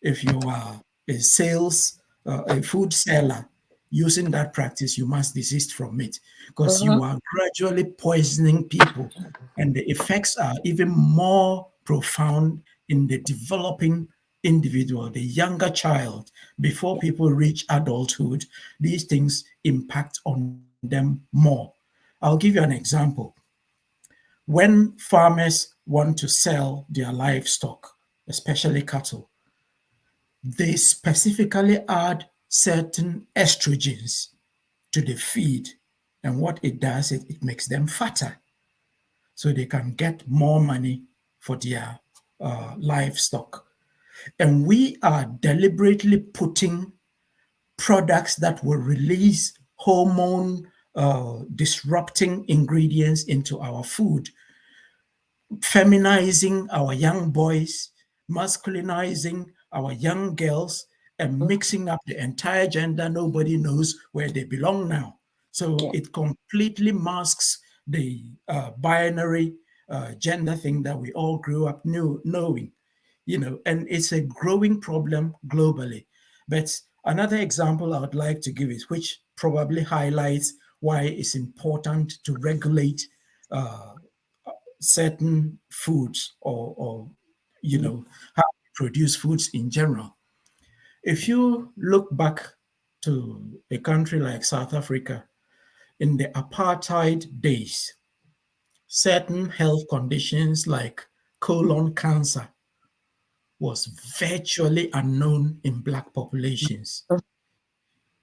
If you are a food seller using that practice, you must desist from it, because you are gradually poisoning people, and the effects are even more profound in the developing individual, the younger child. Before people reach adulthood, these things impact on them more. I'll give you an example. When farmers want to sell their livestock, especially cattle, they specifically add certain estrogens to the feed. And what it does is it makes them fatter so they can get more money for their livestock. And we are deliberately putting products that will release hormone disrupting ingredients into our food, feminizing our young boys, masculinizing our young girls, and mixing up the entire gender. Nobody knows where they belong now. So it completely masks the binary gender thing that we all grew up knowing, and it's a growing problem globally. But another example I would like to give is, which probably highlights why it's important to regulate certain foods, or how we produce foods in general. If you look back to a country like South Africa in the apartheid days, certain health conditions like colon cancer was virtually unknown in Black populations.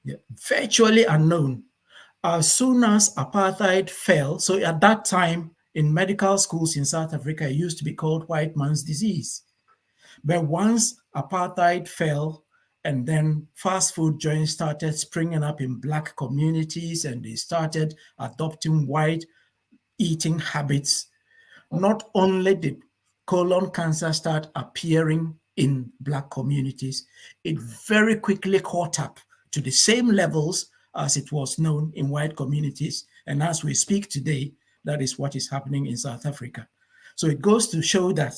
Yeah, virtually unknown. As soon as apartheid fell, so at that time in medical schools in South Africa, it used to be called white man's disease. But once apartheid fell, and then fast food joints started springing up in Black communities, and they started adopting white eating habits, not only did colon cancer started appearing in Black communities, it very quickly caught up to the same levels as it was known in white communities. And as we speak today, that is what is happening in South Africa. So it goes to show that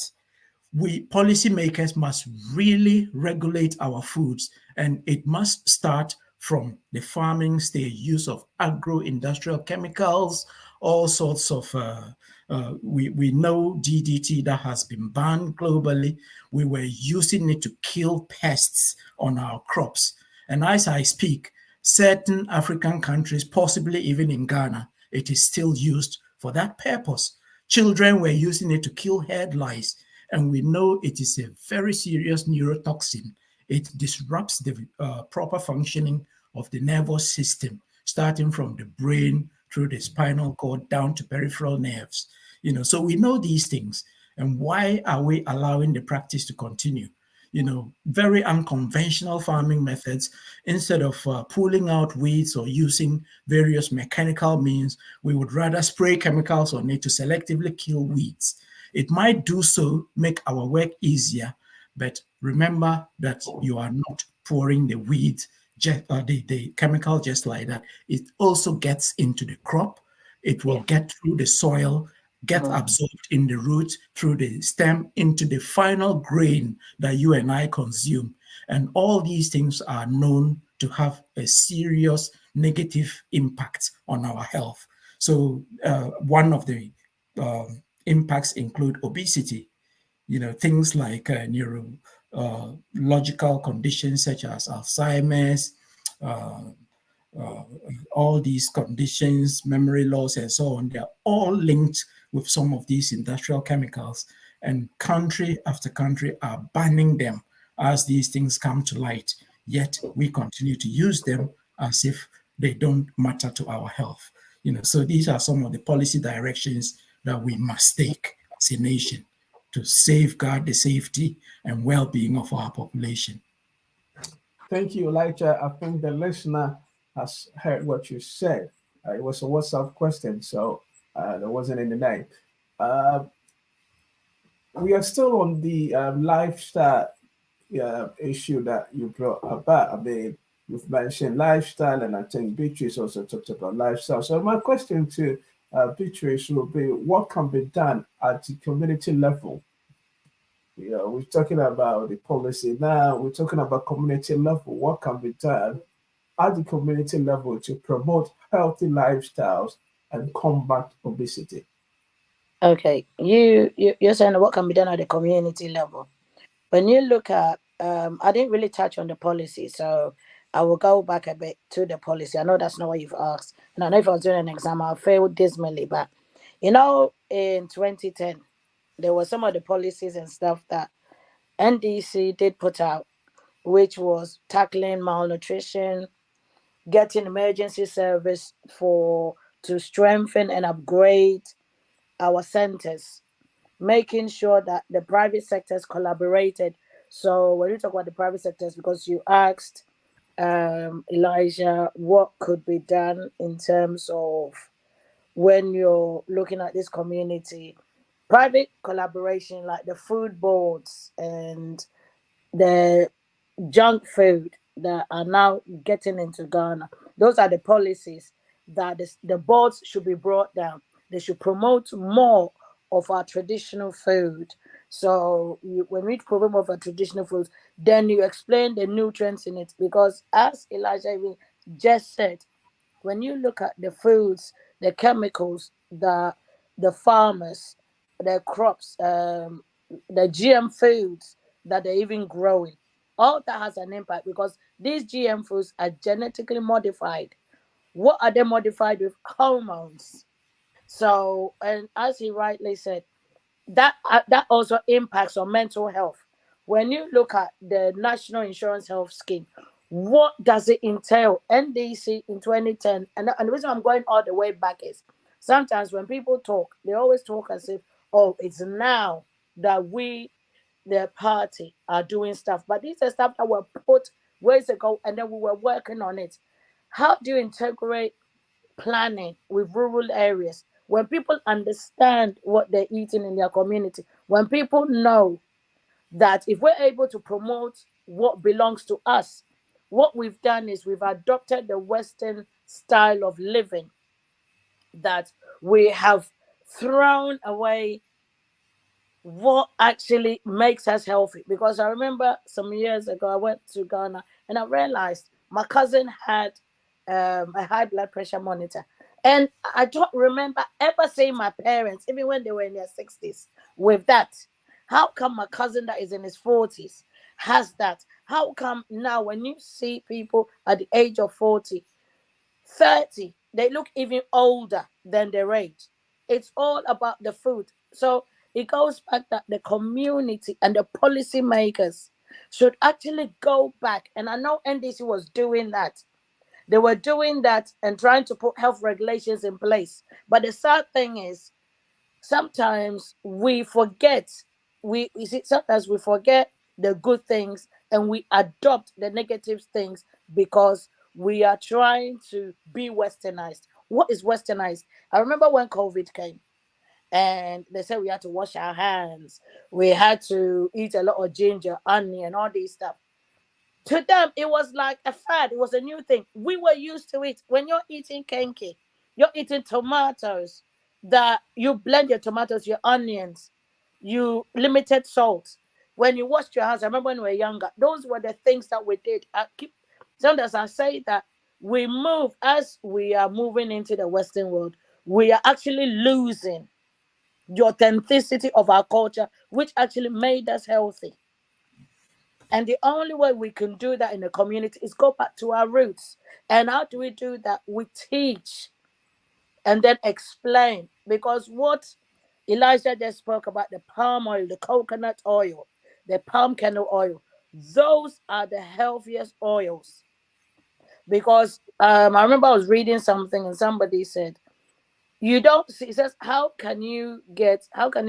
we policymakers must really regulate our foods, and it must start from the farming stage, use of agro-industrial chemicals, all sorts of we know DDT that has been banned globally. We were using it to kill pests on our crops. And as I speak, certain African countries, possibly even in Ghana, it is still used for that purpose. Children were using it to kill head lice, and we know it is a very serious neurotoxin. It disrupts the proper functioning of the nervous system, starting from the brain through the spinal cord down to peripheral nerves. So we know these things. And why are we allowing the practice to continue? Very unconventional farming methods. Instead of pulling out weeds or using various mechanical means, we would rather spray chemicals on it to selectively kill weeds. It might do so, make our work easier, but remember that you are not pouring the weeds, the chemical just like that. It also gets into the crop. It will get through the soil, get absorbed in the root, through the stem, into the final grain that you and I consume. And all these things are known to have a serious negative impact on our health. So one of the impacts include obesity, things like neurological conditions such as Alzheimer's, all these conditions, memory loss, and so on. They're all linked with some of these industrial chemicals, and country after country are banning them as these things come to light. Yet we continue to use them as if they don't matter to our health. So these are some of the policy directions that we must take as a nation to safeguard the safety and well-being of our population. Thank you, Elijah. I think the listener has heard what you said. It was a WhatsApp question, so there wasn't any name. We are still on the lifestyle issue that you brought about. I mean, you've mentioned lifestyle, and I think Beatrice also talked about lifestyle. So my question to Beatrice will be, what can be done at the community level? We're talking about the policy now, we're talking about community level. What can be done at the community level to promote healthy lifestyles and combat obesity? Okay, you're saying what can be done at the community level. When you look at, I didn't really touch on the policy, so I will go back a bit to the policy. I know that's not what you've asked, and I know if I was doing an exam, I failed dismally. But in 2010, there were some of the policies and stuff that NDC did put out, which was tackling malnutrition, getting emergency service to strengthen and upgrade our centers, making sure that the private sectors collaborated. So when you talk about the private sectors, because you asked Elijah what could be done in terms of when you're looking at this community, private collaboration like the food boards and the junk food that are now getting into Ghana. Those are the policies that the boards should be brought down. They should promote more of our traditional food. So when we promote more of our traditional foods, then you explain the nutrients in it. Because as Elijah even just said, when you look at the foods, the chemicals, the farmers, the crops, the GM foods that they're even growing, all that has an impact because these GM foods are genetically modified. What are they modified with? Hormones. So, and as he rightly said, that also impacts on mental health. When you look at the National Insurance Health Scheme, what does it entail? NDC in 2010, and the reason I'm going all the way back is sometimes when people talk, they always talk as if, oh, it's now that we, the party, are doing stuff. But these are stuff that were put ways ago, and then we were working on it. How do you integrate planning with rural areas when people understand what they're eating in their community, When people know that if we're able to promote what belongs to us, what we've done is we've adopted the Western style of living, that we have thrown away what actually makes us healthy. Because I remember some years ago, I went to Ghana and I realized my cousin had a high blood pressure monitor. And I don't remember ever seeing my parents, even when they were in their 60s, with that. How come my cousin that is in his 40s has that? How come now when you see people at the age of 40, 30, they look even older than their age? It's all about the food. So it goes back that the community and the policy makers should actually go back. And I know NDC was doing that. They were doing that and trying to put health regulations in place. But the sad thing is, sometimes we forget. We see, sometimes we forget the good things and we adopt the negative things because we are trying to be westernized. What is westernized? I remember when COVID came and they said we had to wash our hands, we had to eat a lot of ginger, onion, all these stuff. To them, it was like a fad. It was a new thing. We were used to it. When you're eating kenke, you're eating tomatoes, that you blend your tomatoes, your onions, you limited salt. When you washed your hands, I remember when we were younger, those were the things that we did. Sometimes I say that we move, as we are moving into the Western world, we are actually losing the authenticity of our culture, which actually made us healthy. And the only way we can do that in the community is go back to our roots. And how do we do that? We teach and then explain. Because what Elijah just spoke about, the palm oil, the coconut oil, the palm kernel oil, those are the healthiest oils. Because I remember I was reading something and somebody said, you don't see, it says, how can you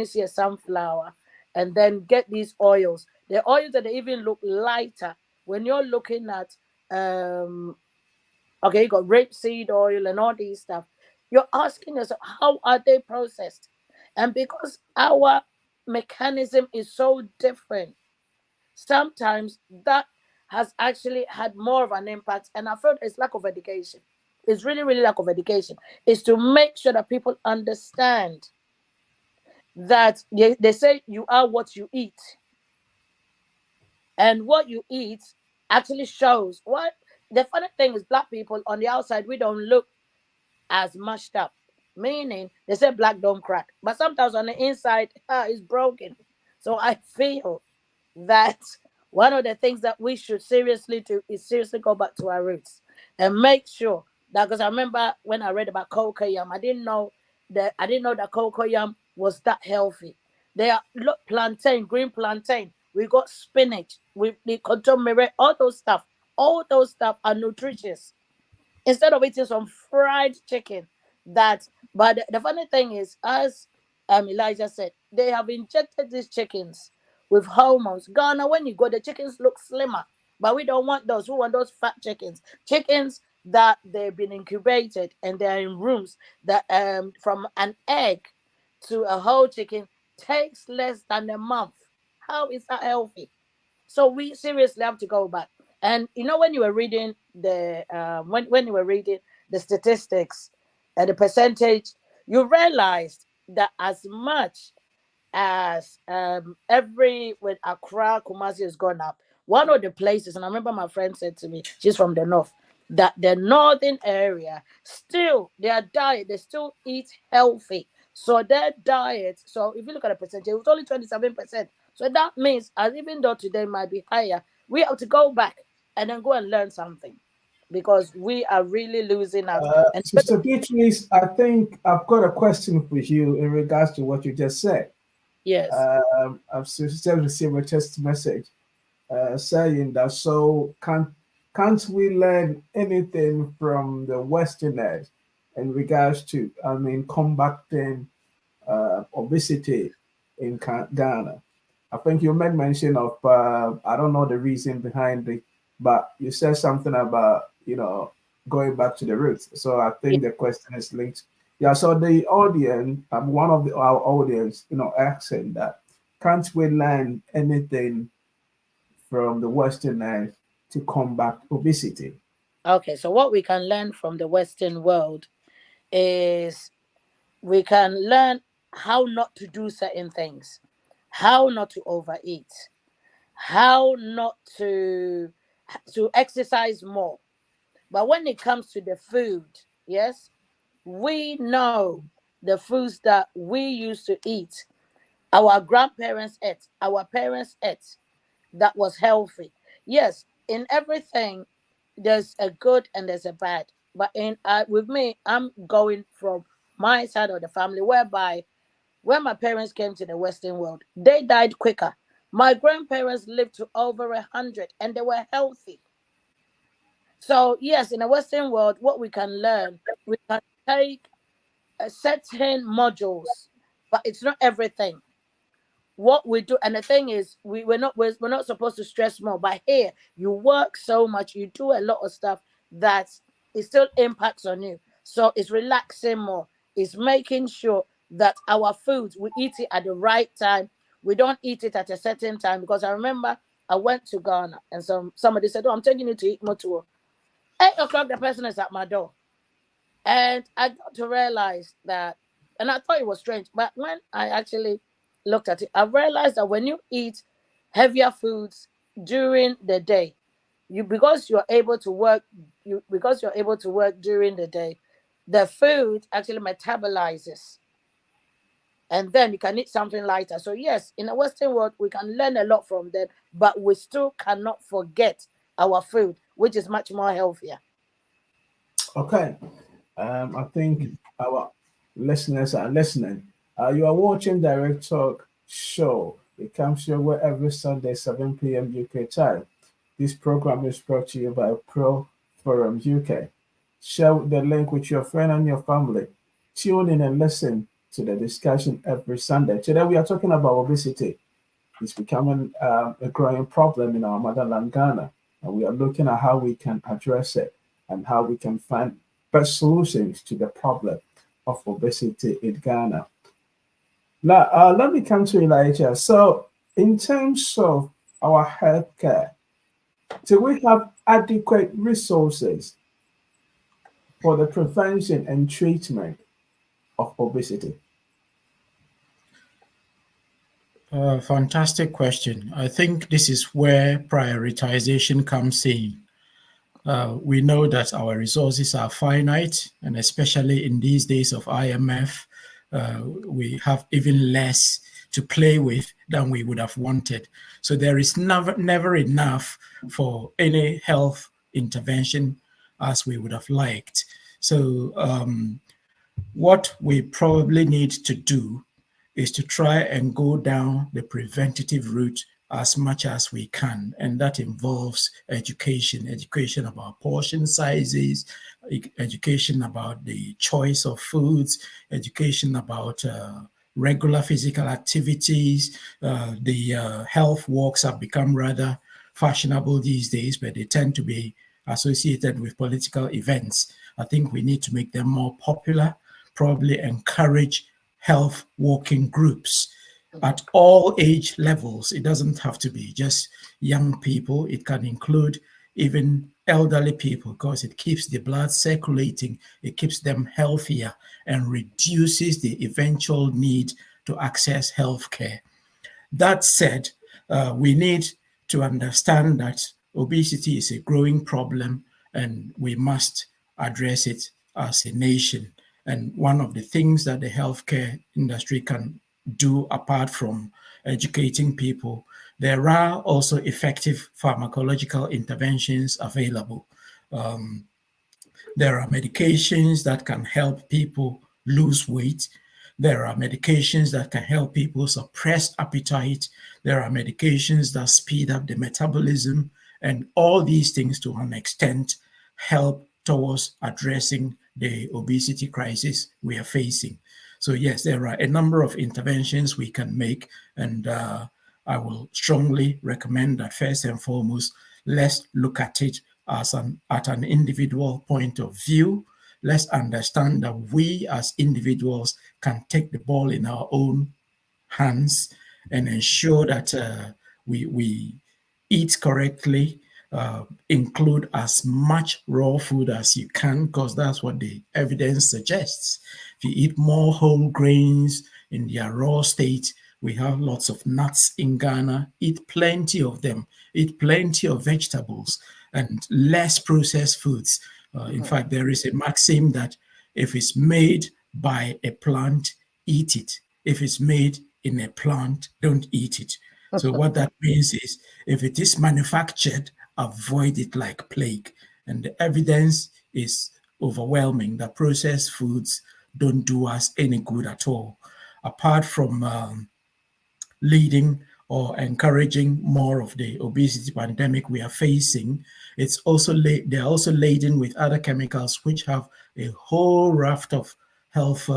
see a sunflower and then get these oils? The oils that they even look lighter when you're looking at okay, you got rapeseed oil and all these stuff. You're asking yourself, how are they processed? And because our mechanism is so different, sometimes that has actually had more of an impact. And I felt it's lack of education. It's really, really lack of education. Is to make sure that people understand that they say you are what you eat. And what you eat actually shows. What the funny thing is, black people on the outside, we don't look as mashed up. Meaning they say black don't crack. But sometimes on the inside, it's broken. So I feel that one of the things that we should seriously do is seriously go back to our roots and make sure that, because I remember when I read about cocoyam, I didn't know that cocoyam was that healthy. They are, look, plantain, green plantain. We got spinach, we the contomere, all those stuff are nutritious. Instead of eating some fried chicken, that, but the funny thing is, as Elijah said, they have injected these chickens with hormones. Ghana, when you go, the chickens look slimmer, but we don't want those. We want those fat chickens that they've been incubated and they're in rooms that from an egg to a whole chicken takes less than a month. How is that healthy? So we seriously have to go back. And you know, when you were reading the when you were reading the statistics and the percentage, you realized that as much as every when Accra, Kumasi has gone up, one of the places, and I remember my friend said to me, she's from the north, that the northern area still their diet, they still eat healthy. So their diet, so if you look at the percentage, it was only 27%. So that means, as even though today might be higher, we have to go back and then go and learn something, because we are really losing out. And Sister Beatrice, I think I've got a question for you in regards to what you just said. yes, I've just received a text message saying that, so can't we learn anything from the Westerners in regards to, I mean, combating obesity in Ghana? I think you made mention of, I don't know the reason behind it, but you said something about, going back to the roots. So I yeah, think the question is linked. Yeah, so the audience, one of our audience, asking that, can't we learn anything from the Westerners to combat obesity? Okay, so what we can learn from the Western world is we can learn how not to do certain things, how not to overeat, how not to exercise more. But when it comes to the food, yes, we know the foods that we used to eat, our grandparents ate, our parents ate, that was healthy. Yes, in everything, there's a good and there's a bad. But in with me, I'm going from my side of the family, whereby when my parents came to the Western world, they died quicker. My grandparents lived to over 100, and they were healthy. So yes, in the Western world, what we can learn, we can take certain modules, but it's not everything. What we do, and the thing is, we're not supposed to stress more. But here, you work so much, you do a lot of stuff that it still impacts on you. So it's relaxing more. It's making sure that our foods, we eat it at the right time. We don't eat it at a certain time, because I remember I went to Ghana and somebody said, "Oh, I'm taking you to eat motuo." 8 o'clock, the person is at my door. And I got to realize that, and I thought it was strange, but when I actually looked at it, I realized that when you eat heavier foods during the day, because you're able to work, during the day, the food actually metabolizes, and then you can eat something lighter. So yes, in the Western world, we can learn a lot from them, but we still cannot forget our food, which is much more healthier. Okay. I think our listeners are listening. You are watching Direct Talk Show. It comes your way every Sunday, 7 p.m. UK time. This program is brought to you by Pro Forum UK. Share the link with your friend and your family. Tune in and listen to the discussion every Sunday. Today we are talking about obesity. It's becoming a growing problem in our motherland, Ghana, and we are looking at how we can address it and how we can find best solutions to the problem of obesity in Ghana. Now, let me come to Elijah. So, in terms of our healthcare, do we have adequate resources for the prevention and treatment of obesity? Fantastic question. I think this is where prioritization comes in. We know that our resources are finite, and especially in these days of IMF, we have even less to play with than we would have wanted. So there is never enough for any health intervention as we would have liked. So what we probably need to do is to try and go down the preventative route as much as we can. And that involves education about portion sizes, education about the choice of foods, education about regular physical activities. The health walks have become rather fashionable these days, but they tend to be associated with political events. I think we need to make them more popular, probably encourage health walking groups at all age levels. It doesn't have to be just young people. It can include even elderly people, because it keeps the blood circulating, it keeps them healthier, and reduces the eventual need to access healthcare. That said, we need to understand that obesity is a growing problem and we must address it as a nation. And one of the things that the healthcare industry can do, apart from educating people, there are also effective pharmacological interventions available. There are medications that can help people lose weight. There are medications that can help people suppress appetite. There are medications that speed up the metabolism. And all these things, to an extent, help towards addressing the obesity crisis we are facing. So yes, there are a number of interventions we can make. And I will strongly recommend that first and foremost, let's look at it as at an individual point of view. Let's understand that we as individuals can take the ball in our own hands and ensure that we eat correctly, include as much raw food as you can, because that's what the evidence suggests. If you eat more whole grains in their raw state, we have lots of nuts in Ghana. Eat plenty of them. Eat plenty of vegetables and less processed foods. In fact, there is a maxim that if it's made by a plant, eat it. If it's made in a plant, don't eat it. So what that means is if it is manufactured, avoid it like plague. And the evidence is overwhelming that processed foods don't do us any good at all. Apart from leading or encouraging more of the obesity pandemic we are facing, it's also they're also laden with other chemicals which have a whole raft of health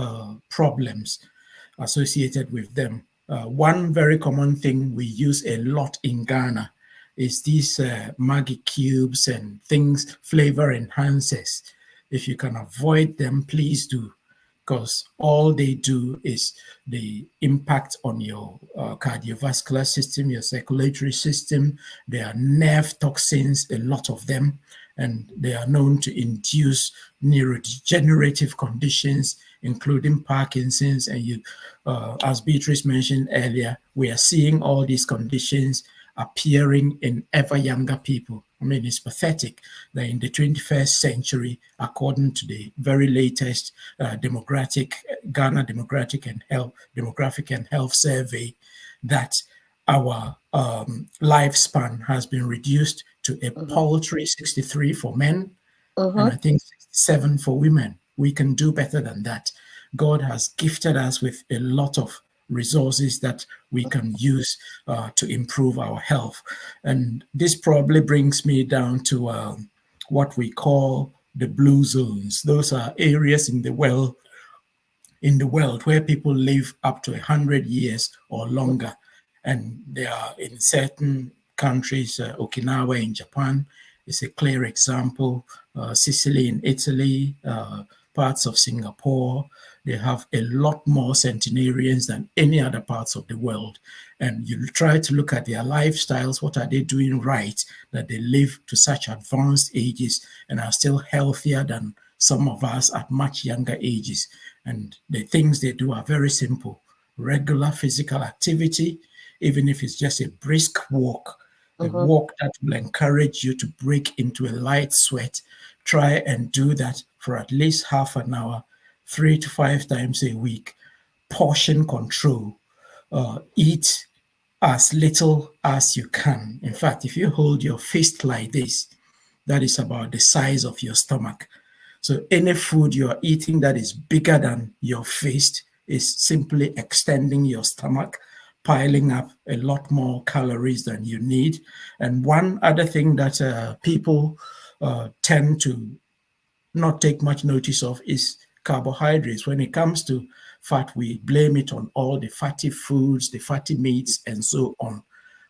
problems associated with them. One very common thing we use a lot in Ghana is these Maggi cubes and things, flavor enhancers. If you can avoid them, please do, because all they do is the impact on your cardiovascular system, your circulatory system. There are nerve toxins, a lot of them, and they are known to induce neurodegenerative conditions, including Parkinson's. And you, as Beatrice mentioned earlier, we are seeing all these conditions appearing in ever younger people. I mean, it's pathetic that in the 21st century, according to the very latest Ghana Demographic and Health Survey, that our lifespan has been reduced to a paltry 63 for men, and I think 67 for women. We can do better than that. God has gifted us with a lot of resources that we can use to improve our health. And this probably brings me down to what we call the blue zones. Those are areas in the world where people live up to 100 years or longer. And they are in certain countries, Okinawa in Japan is a clear example, Sicily in Italy, parts of Singapore. They have a lot more centenarians than any other parts of the world. And you try to look at their lifestyles, what are they doing right, that they live to such advanced ages and are still healthier than some of us at much younger ages. And the things they do are very simple. Regular physical activity, even if it's just a brisk walk, a walk that will encourage you to break into a light sweat. Try and do that for at least half an hour, 3 to 5 times a week. Portion control. Eat as little as you can. In fact, if you hold your fist like this, that is about the size of your stomach. So any food you are eating that is bigger than your fist is simply extending your stomach, piling up a lot more calories than you need. And one other thing that people tend to not take much notice of is carbohydrates. When it comes to fat, we blame it on all the fatty foods, the fatty meats, and so on.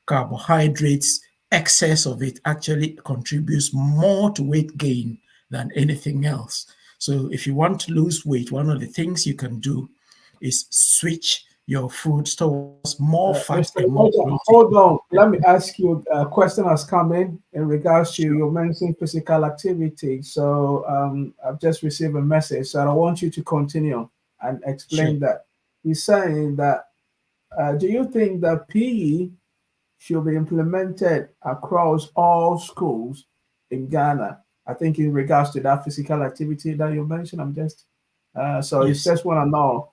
Carbohydrates, excess of it actually contributes more to weight gain than anything else. So if you want to lose weight, one of the things you can do is switch your foods towards more fat Mr. and more protein. Hold on. Let me ask you, a question has come in regards to your mentioning physical activity. So I've just received a message. So I want you to continue and explain that. He's saying that, do you think that PE should be implemented across all schools in Ghana? I think in regards to that physical activity that you mentioned, I'm just, so Yes. he just want to know,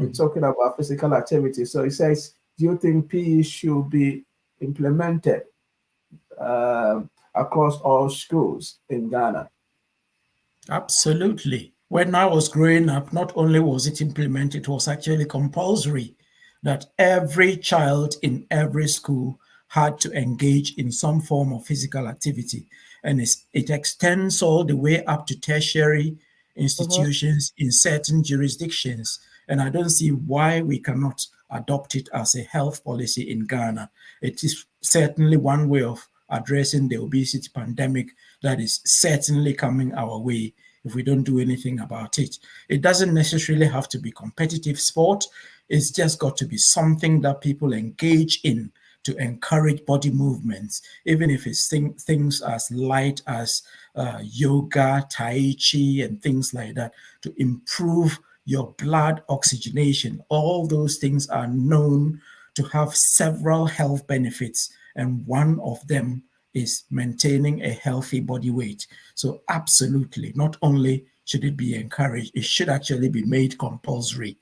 you're talking about physical activity. So he says, do you think PE should be implemented across all schools in Ghana? Absolutely. When I was growing up, not only was it implemented, it was actually compulsory that every child in every school had to engage in some form of physical activity. And it extends all the way up to tertiary institutions in certain jurisdictions. And I don't see why we cannot adopt it as a health policy in Ghana. It is certainly one way of addressing the obesity pandemic that is certainly coming our way if we don't do anything about it. It doesn't necessarily have to be competitive sport. It's just got to be something that people engage in to encourage body movements, even if it's things as light as yoga, tai chi, and things like that, to improve your blood oxygenation. All those things are known to have several health benefits, and one of them is maintaining a healthy body weight. So absolutely, not only should it be encouraged, it should actually be made compulsory,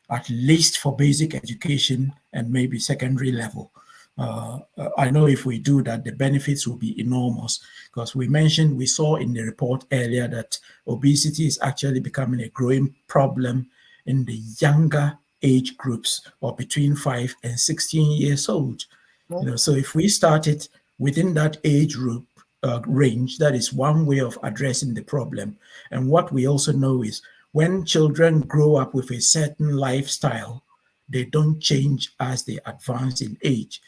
at least for basic education and maybe secondary level. I know if we do that, the benefits will be enormous, because we saw in the report earlier that obesity is actually becoming a growing problem in the younger age groups, or between 5 and 16 years old. So if we started within that age group range, that is one way of addressing the problem. And what we also know is when children grow up with a certain lifestyle, they don't change as they advance in age.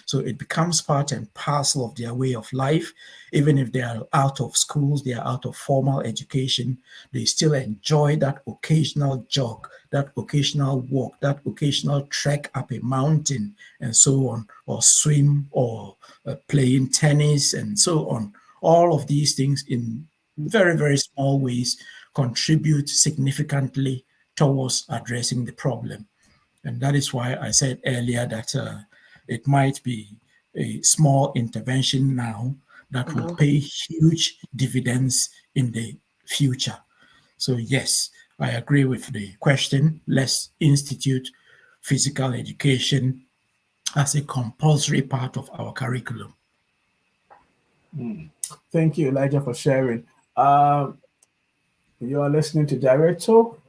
So it becomes part and parcel of their way of life. Even if they are out of schools, they are out of formal education, they still enjoy that occasional jog, that occasional walk, that occasional trek up a mountain, and so on, or swim, or playing tennis, and so on. All of these things, in very, very small ways, contribute significantly towards addressing the problem. And that is why I said earlier that it might be a small intervention now that will pay huge dividends in the future. So yes, I agree with the question. Let's institute physical education as a compulsory part of our curriculum. Thank you, Elijah, for sharing. You are listening to Direct Talk,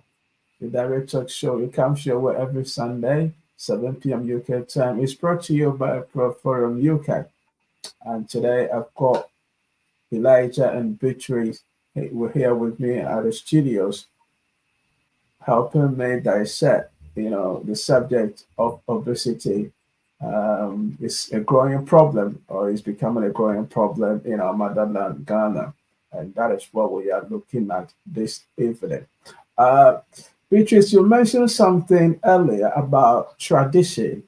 the Direct Talk show. It comes your way every Sunday, 7 p.m. UK time. It's brought to you by Pro Forum UK. And today I've got Elijah and Beatrice were here with me at the studios, helping me dissect, the subject of obesity. It's a growing problem, or it's becoming a growing problem in our motherland, Ghana. And that is what we are looking at this evening. Beatrice, you mentioned something earlier about tradition.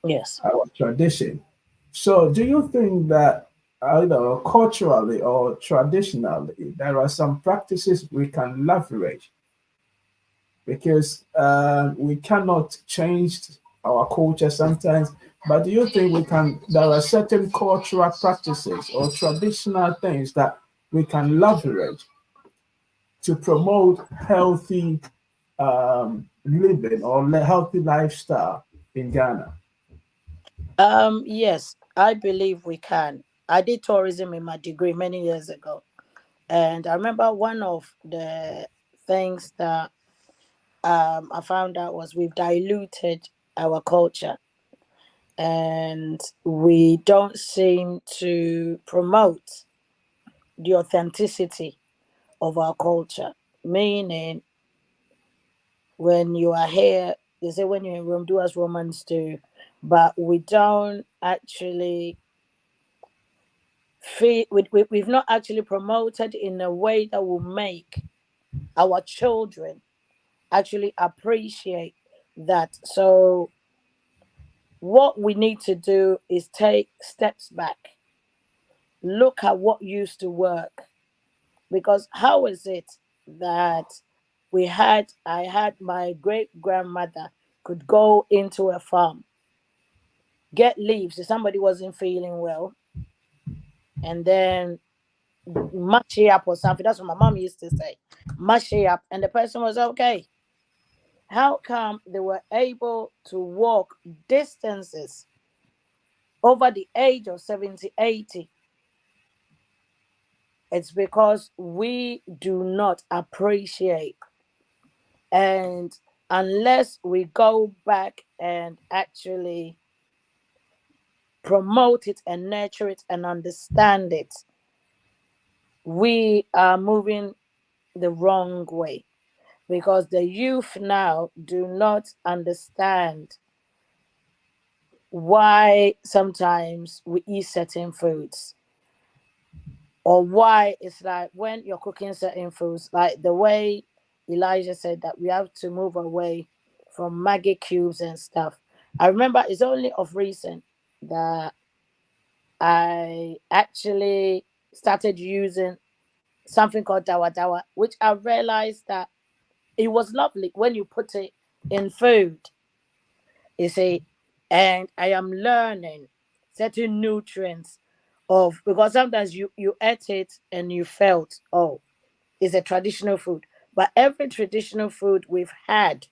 Yes. Our tradition. So, do you think that either culturally or traditionally, there are some practices we can leverage? Because we cannot change our culture sometimes, but do you think we can? There are certain cultural practices or traditional things that we can leverage to promote healthy living or healthy lifestyle in Ghana? Yes, I believe we can. I did tourism in my degree many years ago. And I remember one of the things that I found out was we've diluted our culture, and we don't seem to promote the authenticity of our culture. Meaning, when you are here, they say when you're in Rome, do as Romans do, but we don't actually we've not actually promoted in a way that will make our children actually appreciate that. So what we need to do is take steps back, look at what used to work, because how is it that I had my great grandmother could go into a farm, get leaves if somebody wasn't feeling well, and then mash it up or something. That's what my mom used to say. Mash it up, and the person was okay. How come they were able to walk distances over the age of 70, 80? It's because we do not appreciate. And unless we go back and actually promote it and nurture it and understand it, we are moving the wrong way, because the youth now do not understand why sometimes we eat certain foods, or why it's like when you're cooking certain foods, like the way Elijah said that we have to move away from Maggie cubes and stuff. I remember it's only of recent that I actually started using something called dawa dawa, which I realized that it was lovely when you put it in food. You see, and I am learning certain nutrients of, because sometimes you ate it and you felt, oh, it's a traditional food. But every traditional food we've had,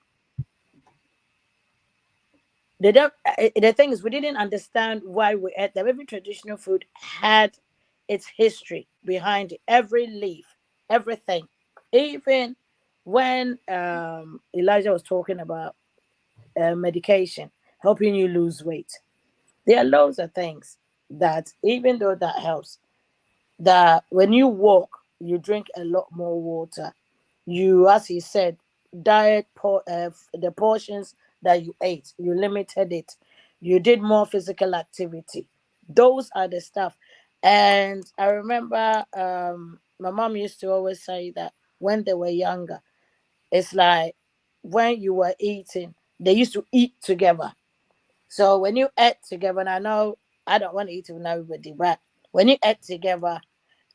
they don't. The thing is, we didn't understand why we ate them. Every traditional food had its history behind it. Every leaf, everything. Even when Elijah was talking about medication helping you lose weight, there are loads of things that, even though that helps, that when you walk, you drink a lot more water. You, as he said, the portions that you ate, you limited it. You did more physical activity. Those are the stuff. And I remember my mom used to always say that when they were younger, it's like when you were eating, they used to eat together. So when you ate together, and I know I don't want to eat with everybody, but when you ate together,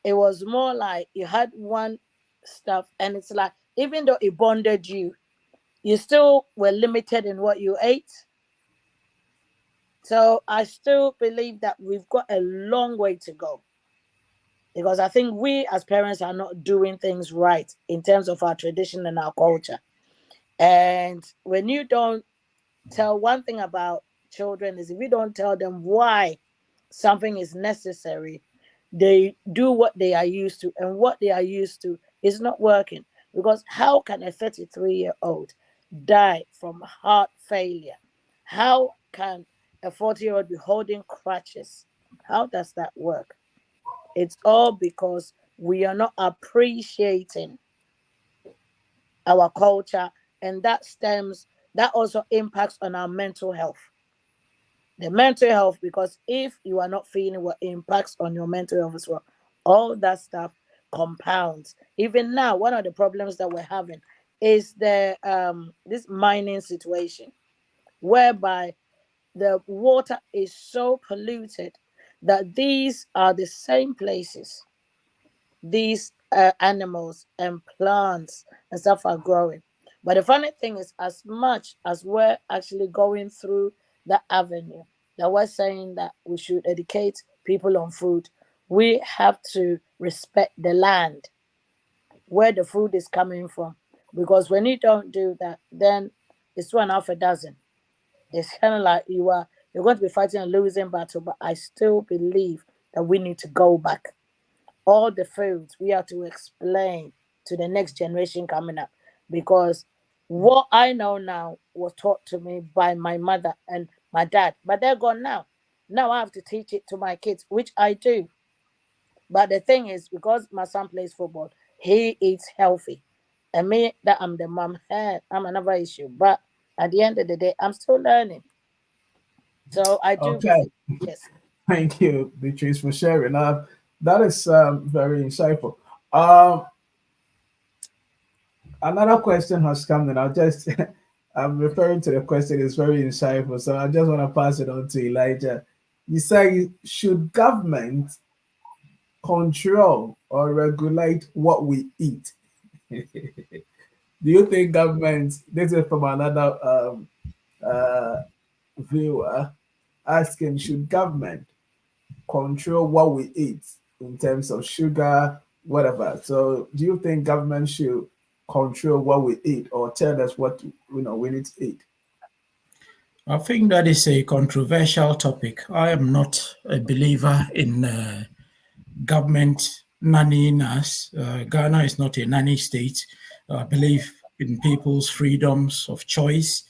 it was more like you had one stuff, and it's like even though it bonded you, you still were limited in what you ate. So I still believe that we've got a long way to go, because I think we as parents are not doing things right in terms of our tradition and our culture. And when you don't tell, one thing about children is, if you don't tell them why something is necessary, they do what they are used to, and what they are used to is not working. Because how can a 33-year-old die from heart failure? How can a 40-year-old be holding crutches? How does that work? It's all because we are not appreciating our culture, and that also impacts on our mental health. The mental health, because if you are not feeling what impacts on your mental health as well, all that stuff compounds. Even now, one of the problems that we're having is the this mining situation, whereby the water is so polluted that these are the same places these animals and plants and stuff are growing. But the funny thing is, as much as we're actually going through that avenue, that we're saying that we should educate people on food, we have to respect the land where the food is coming from. Because when you don't do that, then it's 1 half a dozen. It's kind of like you're going to be fighting a losing battle. But I still believe that we need to go back. All the foods we have to explain to the next generation coming up, because what I know now was taught to me by my mother and my dad, but they're gone now. Now I have to teach it to my kids, which I do. But the thing is, because my son plays football, he eats healthy, and me, that I'm the mom, I'm another issue. But at the end of the day, I'm still learning. So I do Okay. believe, yes. Thank you, Beatrice, for sharing. That is very insightful. Um, Another question has come, and I'll just, I'm referring to the question, it's very insightful. So I just want to pass it on to Elijah. You say, should government control or regulate what we eat? Do you think government, this is from another uh, viewer asking, should government control what we eat in terms of sugar, whatever? So do you think government should control what we eat or tell us what we need to eat? I think that is a controversial topic. I am not a believer in government nannying us. Ghana is not a nanny state. I believe in people's freedoms of choice.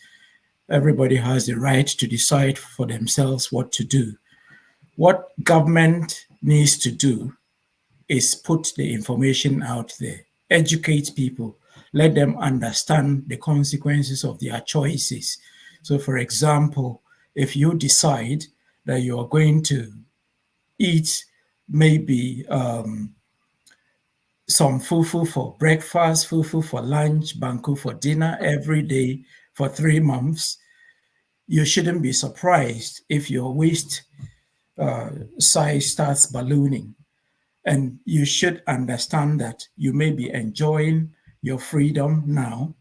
Everybody has the right to decide for themselves what to do. What government needs to do is put the information out there, educate people, let them understand the consequences of their choices. So, for example, if you decide that you are going to eat maybe some fufu for breakfast, fufu for lunch, banku for dinner every day for 3 months, you shouldn't be surprised if your waist size starts ballooning. And you should understand that you may be enjoying your freedom now,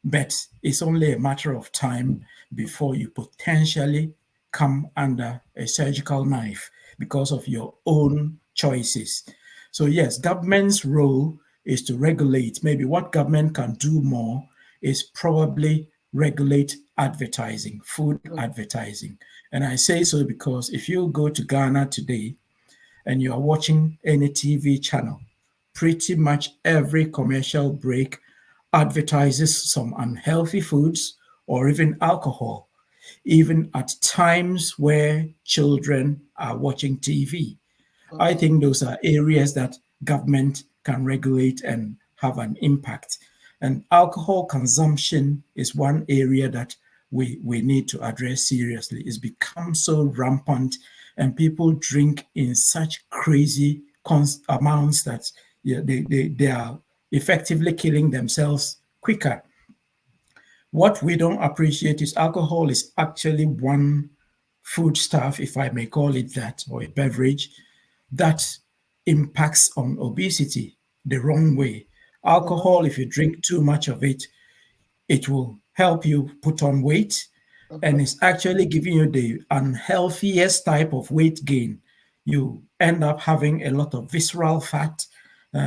but it's only a matter of time before you potentially come under a surgical knife because of your own choices. So yes, government's role is to regulate. Maybe what government can do more is probably regulate advertising, food advertising. And I say so because if you go to Ghana today and you are watching any TV channel, pretty much every commercial break advertises some unhealthy foods or even alcohol, even at times where children are watching TV. I think those are areas that government can regulate and have an impact. And alcohol consumption is one area that we need to address seriously. It's become so rampant, and people drink in such crazy amounts that they are effectively killing themselves quicker. What we don't appreciate is alcohol is actually one foodstuff, if I may call it that, or a beverage that impacts on obesity the wrong way. Alcohol, if you drink too much of it, it will help you put on weight, and it's actually giving you the unhealthiest type of weight gain. You end up having a lot of visceral fat,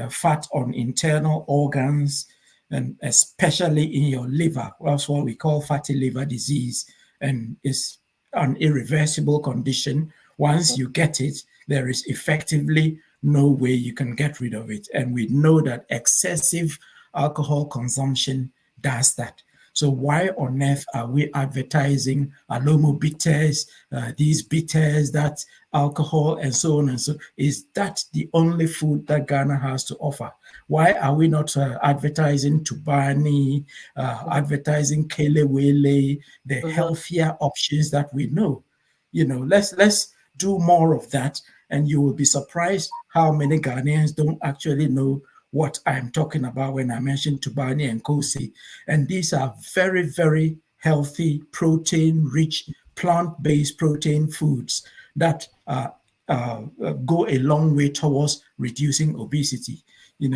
fat on internal organs, and especially in your liver. That's what we call fatty liver disease, and it's an irreversible condition. Once you get it, there is effectively no way you can get rid of it. And we know that excessive alcohol consumption does that. So why on earth are we advertising Alomo bitters, these bitters, that alcohol, and so on and so? Is that the only food that Ghana has to offer? Why are we not advertising Tubani, advertising Kelewele, the healthier options that we know? Let's do more of that, and you will be surprised how many Ghanaians don't actually know what I'm talking about when I mention Tubani and Kosi. And these are very, very healthy, protein-rich, plant-based protein foods that go a long way towards reducing obesity.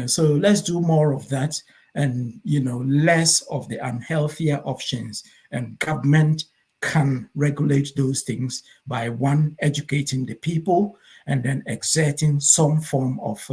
So let's do more of that, and less of the unhealthier options. And government can regulate those things by, one, educating the people, and then exerting some form of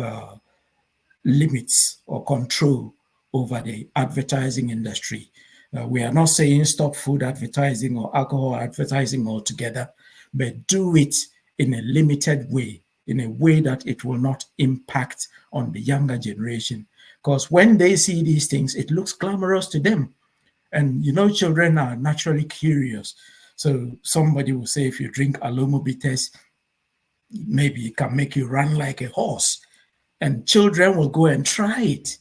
limits or control over the advertising industry. We are not saying stop food advertising or alcohol advertising altogether, but do it in a limited way, in a way that it will not impact on the younger generation. Because when they see these things, it looks glamorous to them. And children are naturally curious. So somebody will say, if you drink Alomo bitters, maybe it can make you run like a horse. And children will go and try it.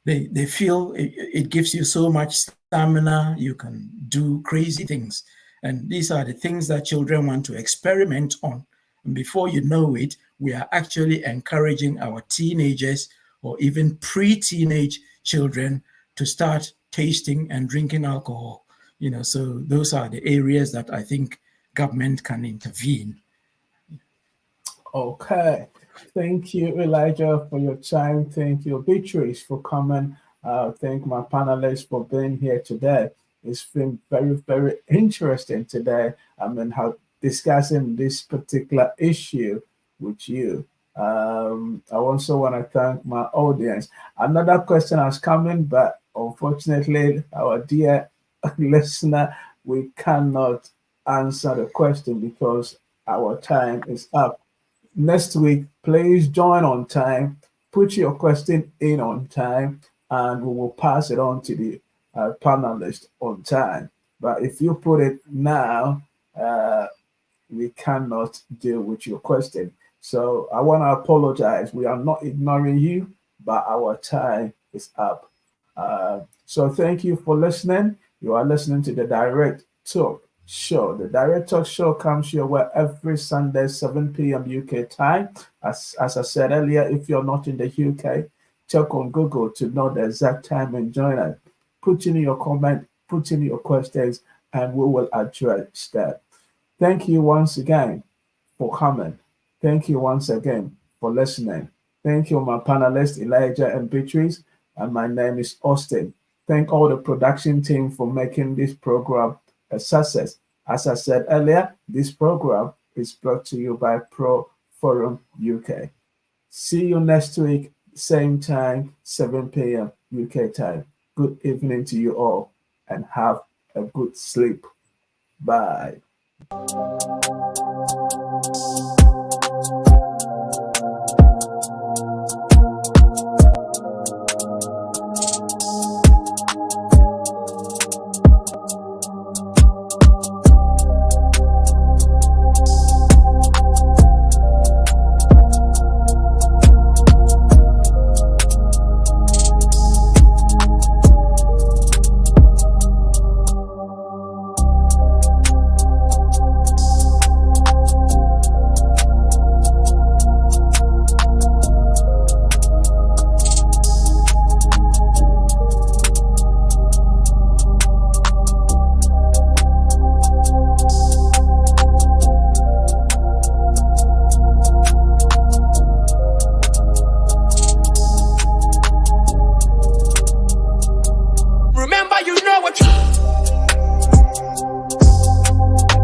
They feel it gives you so much stamina, you can do crazy things. And these are the things that children want to experiment on. And before you know it, we are actually encouraging our teenagers or even pre-teenage children to start tasting and drinking alcohol. So those are the areas that I think government can intervene. Okay. Thank you, Elijah, for your time. Thank you, Beatrice, for coming. Thank my panelists for being here today. It's been very, very interesting today. How discussing this particular issue with you. I also want to thank my audience. Another question has come in, but unfortunately, our dear listener, we cannot answer the question because our time is up. Next week, please join on time, put your question in on time, and we will pass it on to the panelists on time. But if you put it now, we cannot deal with your question. So I want to apologize. We are not ignoring you, but our time is up. So thank you for listening. You are listening to the Direct Talk Show. The Direct Talk Show comes your way every Sunday, 7 p.m. UK time. As I said earlier, if you're not in the UK, check on Google to know the exact time and join us. put in your comment, put in your questions, and we will address that. Thank you once again for coming. Thank you once again for listening. Thank you, my panelists, Elijah and Beatrice. And my name is Austin. Thank all the production team for making this program a success. As I said earlier, this program is brought to you by Pro Forum UK. See you next week, same time, 7 p.m. UK time. Good evening to you all and have a good sleep. Bye.